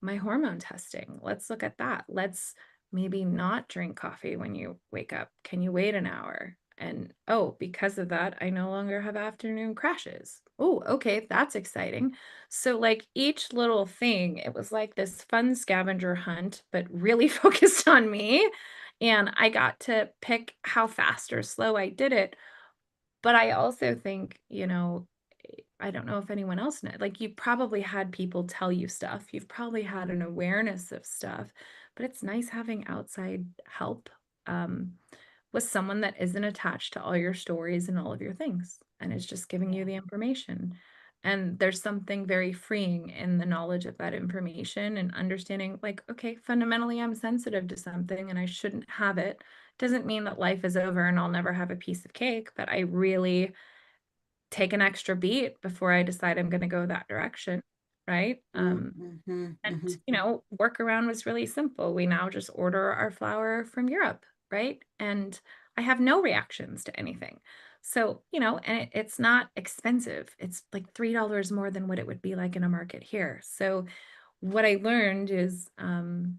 my hormone testing. Let's look at that. Let's maybe not drink coffee when you wake up. Can you wait an hour? And oh, because of that, I no longer have afternoon crashes. Oh, okay, that's exciting. So, like each little thing, it was like this fun scavenger hunt, but really focused on me. And I got to pick how fast or slow I did it. But I also think, you know, I don't know if anyone else knows, like you probably had people tell you stuff. You've probably had an awareness of stuff, but it's nice having outside help with someone that isn't attached to all your stories and all of your things and is just giving you the information. And there's something very freeing in the knowledge of that information and understanding, like, okay, fundamentally, I'm sensitive to something and I shouldn't have it. Doesn't mean that life is over and I'll never have a piece of cake, but I really take an extra beat before I decide I'm going to go that direction, right? And you know, workaround was really simple. We now just order our flour from Europe, right? And I have no reactions to anything. So, you know, and it's not expensive. It's like $3 more than what it would be like in a market here. So what I learned is there's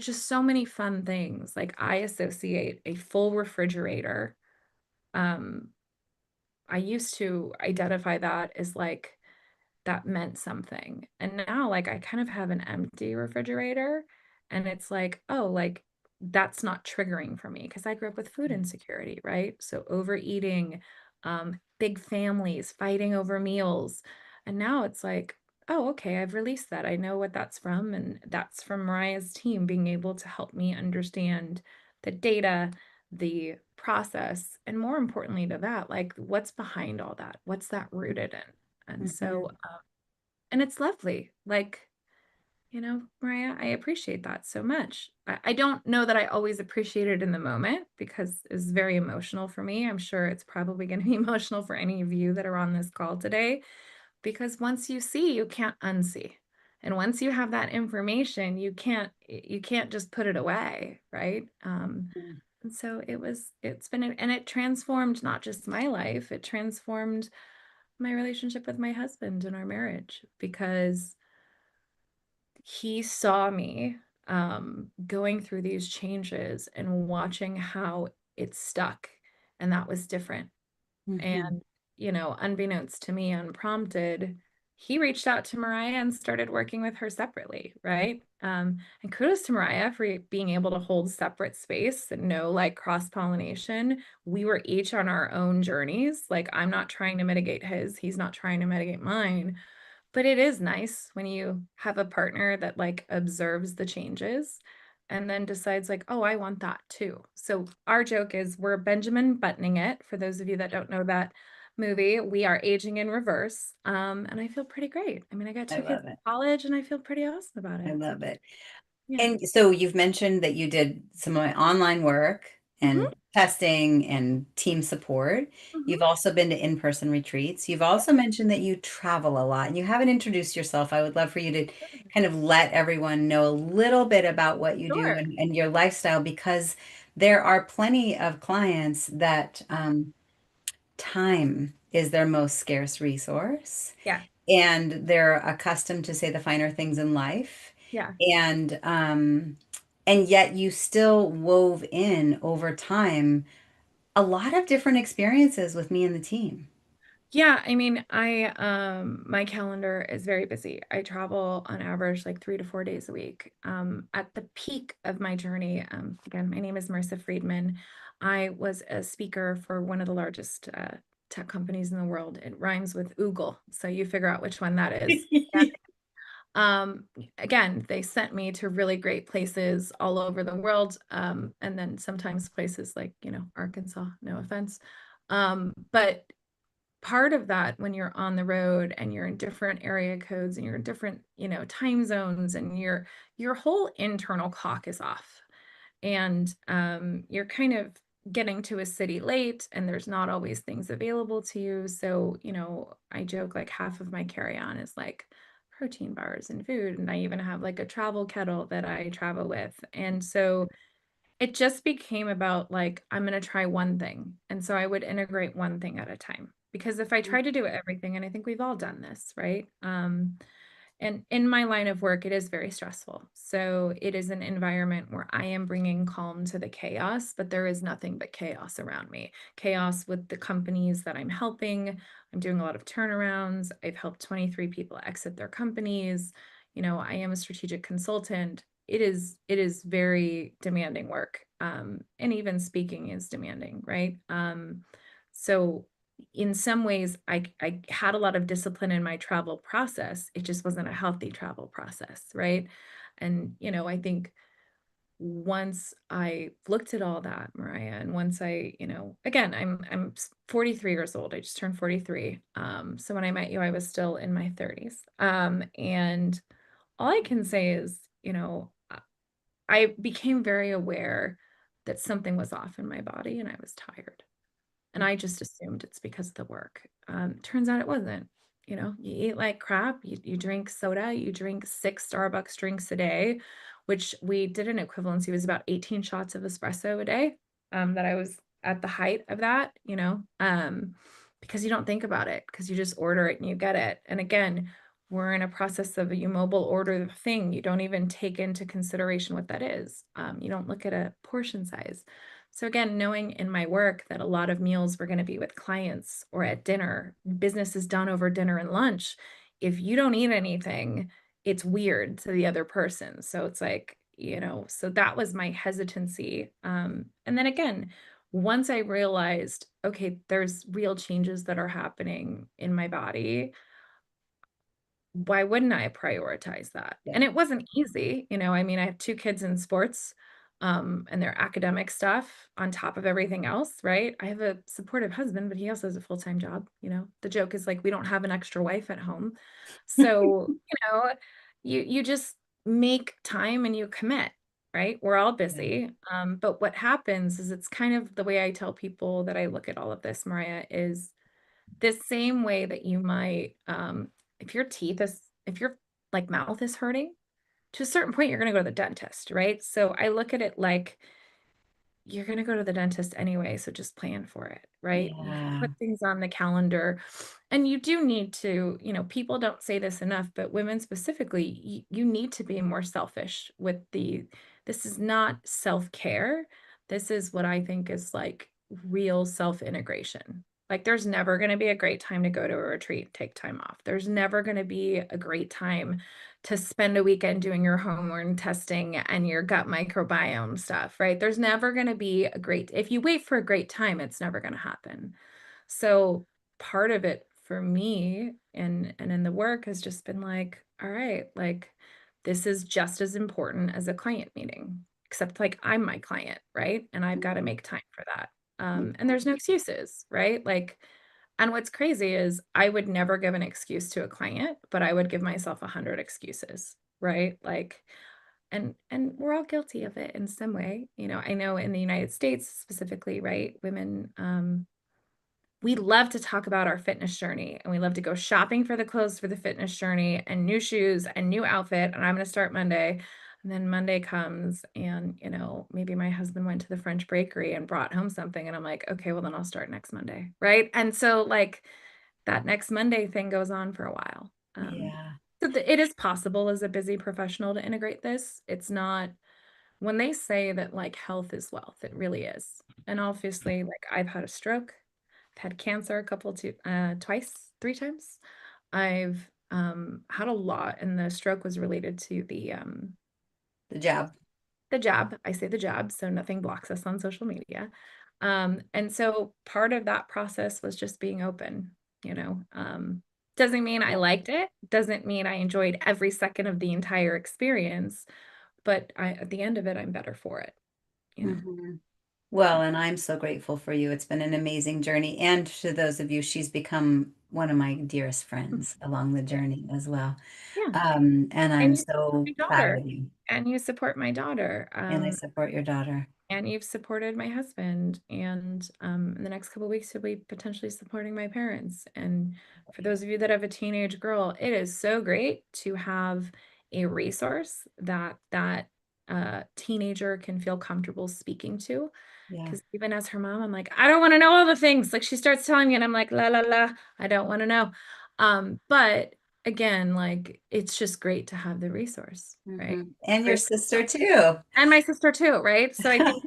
just so many fun things. Like I associate a full refrigerator. Um, I used to identify that as like that meant something. And now like I kind of have an empty refrigerator and it's like, oh, like that's not triggering for me because I grew up with food insecurity, right? So overeating, big families, fighting over meals. And now it's like, oh, okay, I've released that. I know what that's from. And that's from Mariah's team being able to help me understand the data, the process, and more importantly to that, like what's behind all that? What's that rooted in? And so,
Mhm.
and it's lovely. Like, you know, Mariah, I appreciate that so much. I don't know that I always appreciate it in the moment because it's very emotional for me. I'm sure it's probably going to be emotional for any of you that are on this call today, because once you see, you can't unsee. And once you have that information, you can't just put it away, right? And so it's been, and it transformed not just my life, it transformed my relationship with my husband and our marriage because he saw me going through these changes and watching how it stuck. And that was different.
Mhm.
And, you know, unbeknownst to me, unprompted, he reached out to Mariah and started working with her separately, right? And kudos to Mariah for being able to hold separate space and no like cross pollination. We were each on our own journeys. Like, I'm not trying to mitigate his, he's not trying to mitigate mine. But it is nice when you have a partner that like observes the changes and then decides like, oh, I want that too. So our joke is we're Benjamin buttoning it. For those of you that don't know that movie, we are aging in reverse. And I feel pretty great. I mean, I got
I
two kids
love
in
it.
college and I feel pretty awesome about
I
it.
love it.
Yeah.
And so you've mentioned that you did some online work
Hmm.
and testing and team support. You've
Hmm.
also been to in-person retreats. You've also mentioned that you travel a lot and you haven't introduced yourself. I would love for you to kind of let everyone know a little bit about what you do
Sure.
and your lifestyle, because there are plenty of clients that time is their most scarce resource
Yeah.
and they're accustomed to say the finer things in life,
Yeah.
and yet you still wove in over time a lot of different experiences with me and the team.
Yeah, I mean, my calendar is very busy. I travel on average like 3 to 4 days a week. At the peak of my journey, again, my name is Marissa Friedman. I was a speaker for one of the largest tech companies in the world. It rhymes with Oogle, so you figure out which one that is. Um, Again, they sent me to really great places all over the world, and then sometimes places like, you know, Arkansas, no offense. But part of that when you're on the road and you're in different area codes and you're in different, you know, time zones and your whole internal clock is off and you're kind of getting to a city late and there's not always things available to you. So, you know, I joke like half of my carry-on is like protein bars and food, and I even have like a travel kettle that I travel with. And so it just became about like, I'm going to try one thing. And so I would integrate one thing at a time. Because if I try to do everything, and I think we've all done this, right? And in my line of work, it is very stressful. So it is an environment where I am bringing calm to the chaos, but there is nothing but chaos around me. Chaos with the companies that I'm helping. I'm doing a lot of turnarounds. I've helped 23 people exit their companies. You know, I am a strategic consultant. It is very demanding work. And even speaking is demanding, right? So in some ways I had a lot of discipline in my travel process. It just wasn't a healthy travel process, right? And you know, I think once I looked at all that, Mariah, and once I, you know, again, I'm 43 years old. I just turned 43. So when I met you, I was still in my 30s. And all I can say is, you know, I became very aware that something was off in my body and I was tired. And I just assumed it's because of the work. Turns out it wasn't. You know, you eat like crap, you drink soda, you drink 6 Starbucks drinks a day, which we did an equivalency, it was about 18 shots of espresso a day that I was at the height of that, because you don't think about it, because you just order it and you get it. And again, we're in a process of you mobile order the thing. You don't even take into consideration what that is. You don't look at a portion size. So again, knowing in my work that a lot of meals were going to be with clients or at dinner, business is done over dinner and lunch. If you don't eat anything, it's weird to the other person. So it's like, so that was my hesitancy. And then again, once I realized, okay, there's real changes that are happening in my body, why wouldn't I prioritize that?
Yeah.
And it wasn't easy. I mean, I have two kids in sports, and their academic stuff on top of everything else, right? I have a supportive husband, but he also has a full-time job. The joke is like, we don't have an extra wife at home. So, you just make time and you commit, right? We're all busy. But what happens is it's kind of the way I tell people that I look at all of this, Maraya, is the same way that you might, if your like mouth is hurting, to a certain point, you're going to go to the dentist, right? So I look at it like you're going to go to the dentist anyway, so just plan for it, right? You can
Yeah.
put things on the calendar, and you do need to, people don't say this enough, but women specifically, you need to be more selfish with this is not self-care. This is what I think is like real self-integration. Like there's never going to be a great time to go to a retreat, take time off. There's never going to be a great time to spend a weekend doing your hormone testing and your gut microbiome stuff, right? There's never going to be if you wait for a great time, it's never going to happen. So part of it for me and in the work has just been like, all right, like this is just as important as a client meeting, except like I'm my client, right? And I've got to make time for that. And there's no excuses, right? Like, and what's crazy is I would never give an excuse to a client, but I would give myself 100 excuses, right? Like, and we're all guilty of it in some way. I know in the United States specifically, right? Women, we love to talk about our fitness journey and we love to go shopping for the clothes for the fitness journey and new shoes and new outfit. And I'm going to start Monday. And then Monday comes and, maybe my husband went to the French bakery and brought home something. And I'm like, okay, well, then I'll start next Monday. Right. And so like that next Monday thing goes on for a while.
Yeah.
So it is possible as a busy professional to integrate this. It's not when they say that like health is wealth, it really is. And obviously, like I've had a stroke, I've had cancer twice, 3 times. I've had a lot, and the stroke was related to
The job.
the jab. I say the jab, so nothing blocks us on social media. And so part of that process was just being open, doesn't mean I liked it, doesn't mean I enjoyed every second of the entire experience, but at the end of it, I'm better for it.
Mhm. Well, and I'm so grateful for you. It's been an amazing journey. And to those of you, she's become one of my dearest friends along the
Yeah.
journey as well.
Yeah.
And I'm
And you support
so
my
proud
daughter.
of you.
And you support my daughter.
And I support your daughter.
And you've supported my husband. And in the next couple of weeks, you'll be potentially supporting my parents. And for those of you that have a teenage girl, it is so great to have a resource that teenager can feel comfortable speaking to.
Yeah.
Because even as her mom, I'm like, I don't want to know all the things. Like she starts telling me, and I'm like, la la la, I don't want to know. But again, like it's just great to have the resource, right?
And your
Great.
sister too.
And my sister too, right? So I think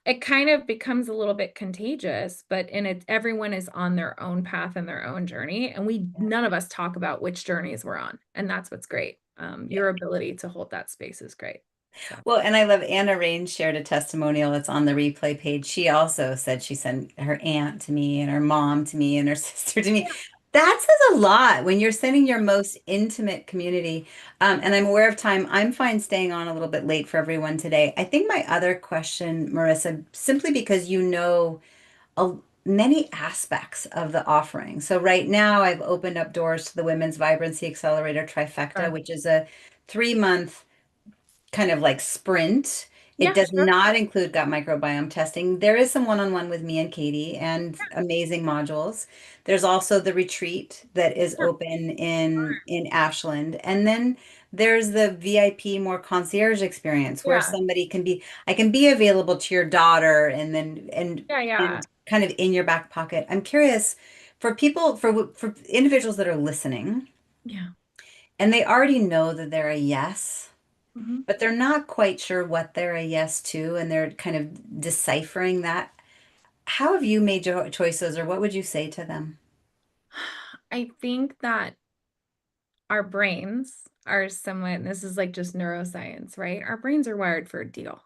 it kind of becomes a little bit contagious, but everyone is on their own path and their own journey. And none of us talk about which journeys we're on. And that's what's great.
Yeah.
Your ability to hold that space is great. So.
Well, and I love Anna Rain shared a testimonial. It's on the replay page. She also said she sent her aunt to me and her mom to me and her sister to me. That says a lot when you're sending your most intimate community. And I'm aware of time. I'm fine staying on a little bit late for everyone today. I think my other question, Marissa, simply because a, many aspects of the offering. So right now I've opened up doors to the Women's Vibrancy Accelerator Trifecta,
Sure.
which is a 3-month kind of like sprint. It
Yeah,
does
sure.
not include gut microbiome testing. There is some one-on-one with me and Katie and amazing modules. There's also the retreat that is
Yeah.
open in Ashland. And then there's the VIP more concierge experience where
Yeah.
somebody can be, I can be available to your daughter and then
Yeah, yeah.
and kind of in your back pocket. I'm curious for people for individuals that are listening
Yeah.
and they already know that they're a yes,
Mhm.
but they're not quite sure what they're a yes to and they're kind of deciphering that. How have you made your choices or what would you say to them?
I think that our brains are somewhat, and this is like just neuroscience, right? Our brains are wired for a deal.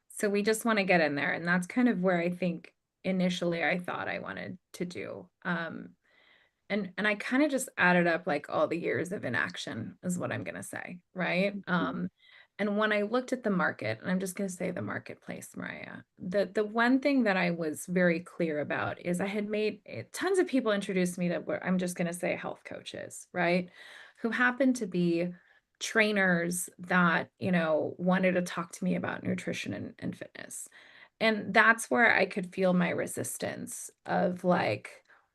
So we just want to get in there. And that's kind of where I think initially I thought I wanted to do. And I kind of just added up like all the years of inaction is what I'm gonna say, right? And when I looked at the market, and I'm just gonna say the marketplace, Mariah, the one thing that I was very clear about is I had made tons of people introduce me to what I'm just gonna say health coaches, right? Who happened to be trainers that, wanted to talk to me about nutrition and fitness. And that's where I could feel my resistance of like,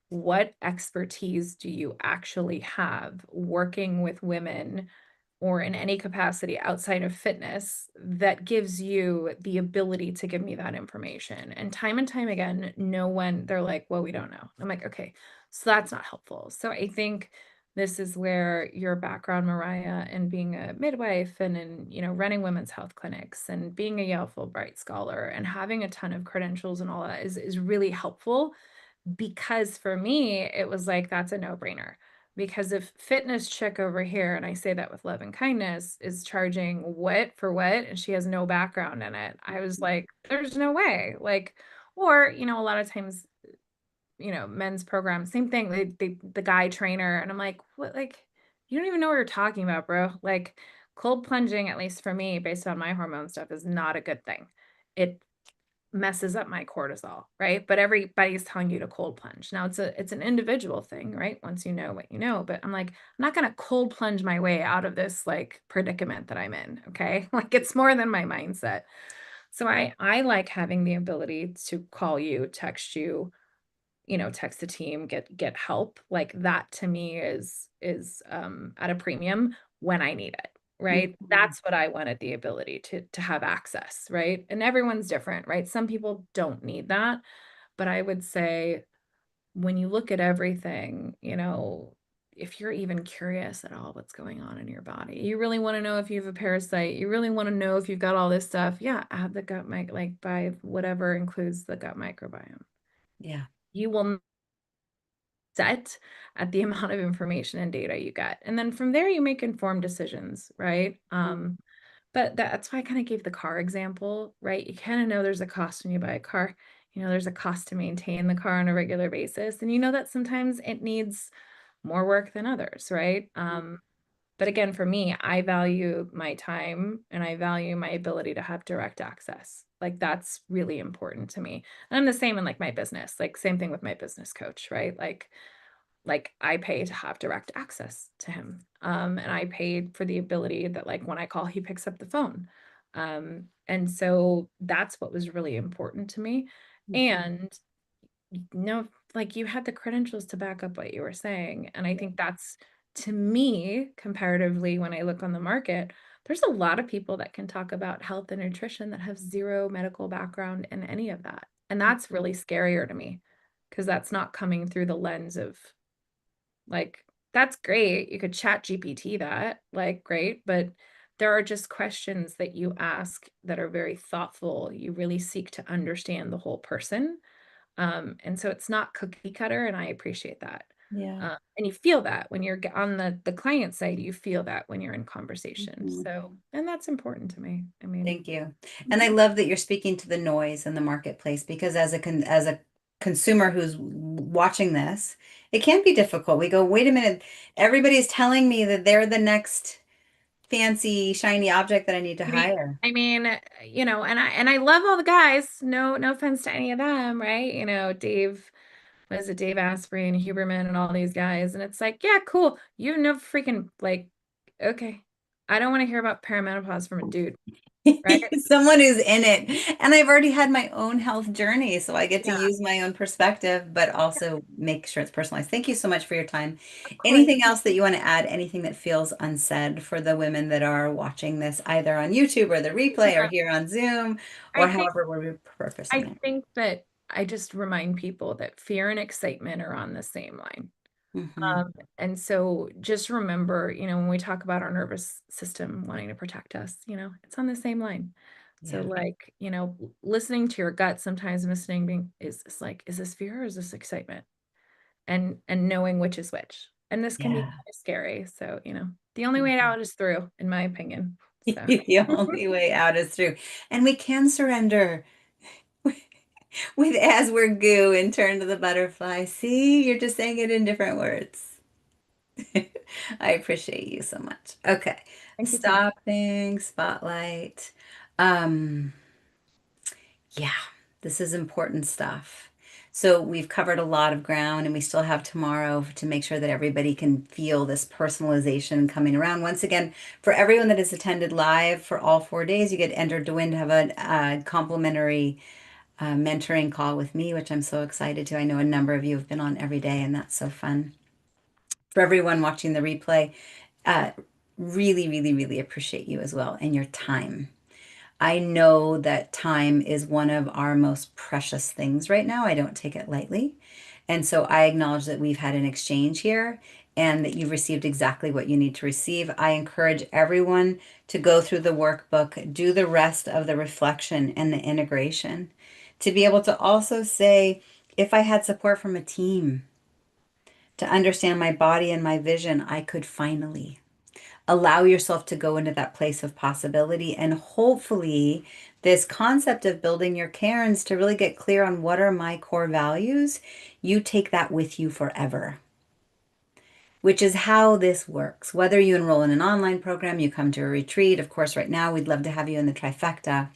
what expertise do you actually have working with women or in any capacity outside of fitness that gives you the ability to give me that information? And time again, no one, they're like, well, we don't know. I'm like, okay, so that's not helpful. So I think this is where your background, Mariah, and being a midwife and in, running women's health clinics and being a Yale Fulbright scholar and having a ton of credentials and all that is really helpful, because for me, it was like, that's a no-brainer. Because if fitness chick over here, and I say that with love and kindness, is charging what for what, and she has no background in it, I was like, there's no way. Like, or, a lot of times, men's programs, same thing, the guy trainer, and I'm like, what, like, you don't even know what you're talking about, bro. Like, cold plunging, at least for me, based on my hormone stuff, is not a good thing. It messes up my cortisol, right? But everybody's telling you to cold plunge. Now it's an individual thing, right? Once you know what you know, but I'm like, I'm not going to cold plunge my way out of this like predicament that I'm in, okay? Like it's more than my mindset. So I like having the ability to call you, text you, text the team, get help. Like that to me is at a premium when I need it. Right.
Mhm.
That's what I wanted, the ability to have access. Right. And everyone's different. Right. Some people don't need that. But I would say when you look at everything, if you're even curious at all what's going on in your body, you really want to know if you have a parasite, you really want to know if you've got all this stuff. Yeah. Add the gut mic, like by whatever includes the gut microbiome.
Yeah.
You will set at the amount of information and data you get. And then from there, you make informed decisions, right? But that's why I kind of gave the car example, right? You kind of know there's a cost when you buy a car. There's a cost to maintain the car on a regular basis. And you know that sometimes it needs more work than others, right? But again, for me, I value my time and I value my ability to have direct access. Like that's really important to me. And I'm the same in like my business, like same thing with my business coach, right? Like I pay to have direct access to him. And I paid for the ability that like when I call, he picks up the phone. And so that's what was really important to me. And no, like you had the credentials to back up what you were saying. And I think that's to me, comparatively, when I look on the market, there's a lot of people that can talk about health and nutrition that have zero medical background in any of that. And that's really scarier to me because that's not coming through the lens of like, that's great. You could chat GPT that, like, great. But there are just questions that you ask that are very thoughtful. You really seek to understand the whole person. And so it's not cookie cutter, and I appreciate that.
Yeah.
And you feel that when you're on the client side, you feel that when you're in conversation.
Mhm.
So, and that's important to me. I mean,
Thank you. And I love that you're speaking to the noise in the marketplace because as a consumer who's watching this, it can be difficult. We go, wait a minute, everybody's telling me that they're the next fancy shiny object that I need to hire.
and I love all the guys. No offense to any of them, right? Dave, what is it, Dave Asprey and Huberman and all these guys. And it's like, yeah, cool. You know, freaking like, okay. I don't want to hear about perimenopause from a dude, right?
Someone who's in it. And I've already had my own health journey, so I get to
Yeah,
use my own perspective, but also make sure it's personalized. Thank you so much for your time.
of course.
Anything else that you want to add? Anything that feels unsaid for the women that are watching this either on YouTube or the replay or
Yeah,
here on Zoom or
I think
however we're repurposing
I
it?
think that I just remind people that fear and excitement are on the same line.
Hmm.
And so just remember, when we talk about our nervous system wanting to protect us, it's on the same line. So
Yeah.
like, listening to your gut, sometimes listening is like, is this fear or is this excitement? And knowing which is which. And this can be
Yeah.
kind of scary. So, the only way out is through, in my opinion. So
The only way out is through. And we can surrender with as we're goo and turn to the butterfly. See, you're just saying it in different words. I appreciate you so much. Okay.
thank you so much.
Stopping spotlight. Um, yeah, this is important stuff. So we've covered a lot of ground and we still have tomorrow to make sure that everybody can feel this personalization coming around. Once again, for everyone that has attended live for all 4 days, you get entered to win to have a complimentary mentoring call with me, which I'm so excited to. I know a number of you have been on every day, and that's so fun. For everyone watching the replay, uh, really, really, really appreciate you as well and your time. I know that time is one of our most precious things right now. I don't take it lightly. And so I acknowledge that we've had an exchange here and that you've received exactly what you need to receive. I encourage everyone to go through the workbook, do the rest of the reflection and the integration, to be able to also say, if I had support from a team to understand my body and my vision, I could finally allow yourself to go into that place of possibility. And hopefully, this concept of building your cairns to really get clear on what are my core values, you take that with you forever, which is how this works. Whether you enroll in an online program, you come to a retreat, of course, right now, we'd love to have you in the trifecta.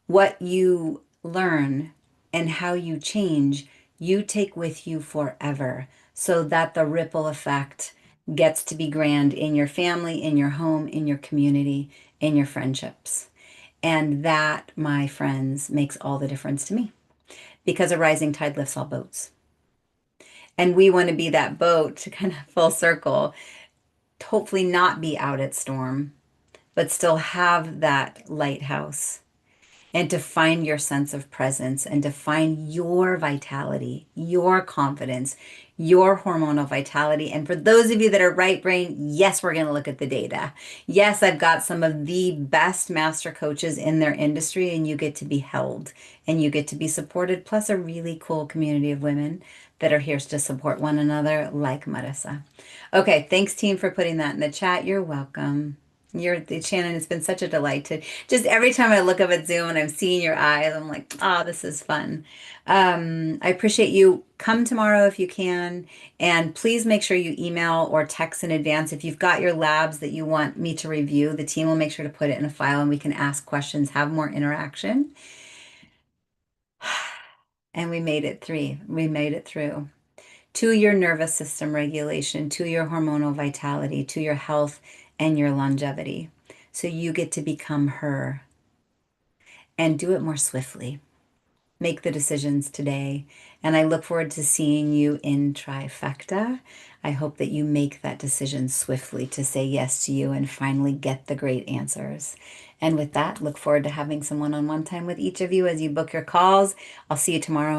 What you learn and how you change, you take with you forever so that the ripple effect gets to be grand in your family, in your home, in your community, in your friendships. And that, my friends, makes all the difference to me because a rising tide lifts all boats. And we want to be that boat to kind of full circle, hopefully not be out at storm, but still have that lighthouse and to find your sense of presence and to find your vitality, your confidence, your hormonal vitality. And for those of you that are right brain, yes, we're going to look at the data. Yes, I've got some of the best master coaches in their industry, and you get to be held and you get to be supported, plus a really cool community of women that are here to support one another, like Marissa. Okay, thanks, team, for putting that in the chat. You're welcome. Shannon, it's been such a delight to just every time I look up at Zoom and I'm seeing your eyes, I'm like, oh, this is fun. I appreciate you. Come tomorrow if you can. And please make sure you email or text in advance. If you've got your labs that you want me to review, the team will make sure to put it in a file and we can ask questions, have more interaction. And we made it through. We made it through to your nervous system regulation, to your hormonal vitality, to your health and your longevity. So you get to become her and do it more swiftly. Make the decisions today. And I look forward to seeing you in Trifecta. I hope that you make that decision swiftly to say yes to you and finally get the great answers. And with that, look forward to having some one-on-one time with each of you as you book your calls. I'll see you tomorrow.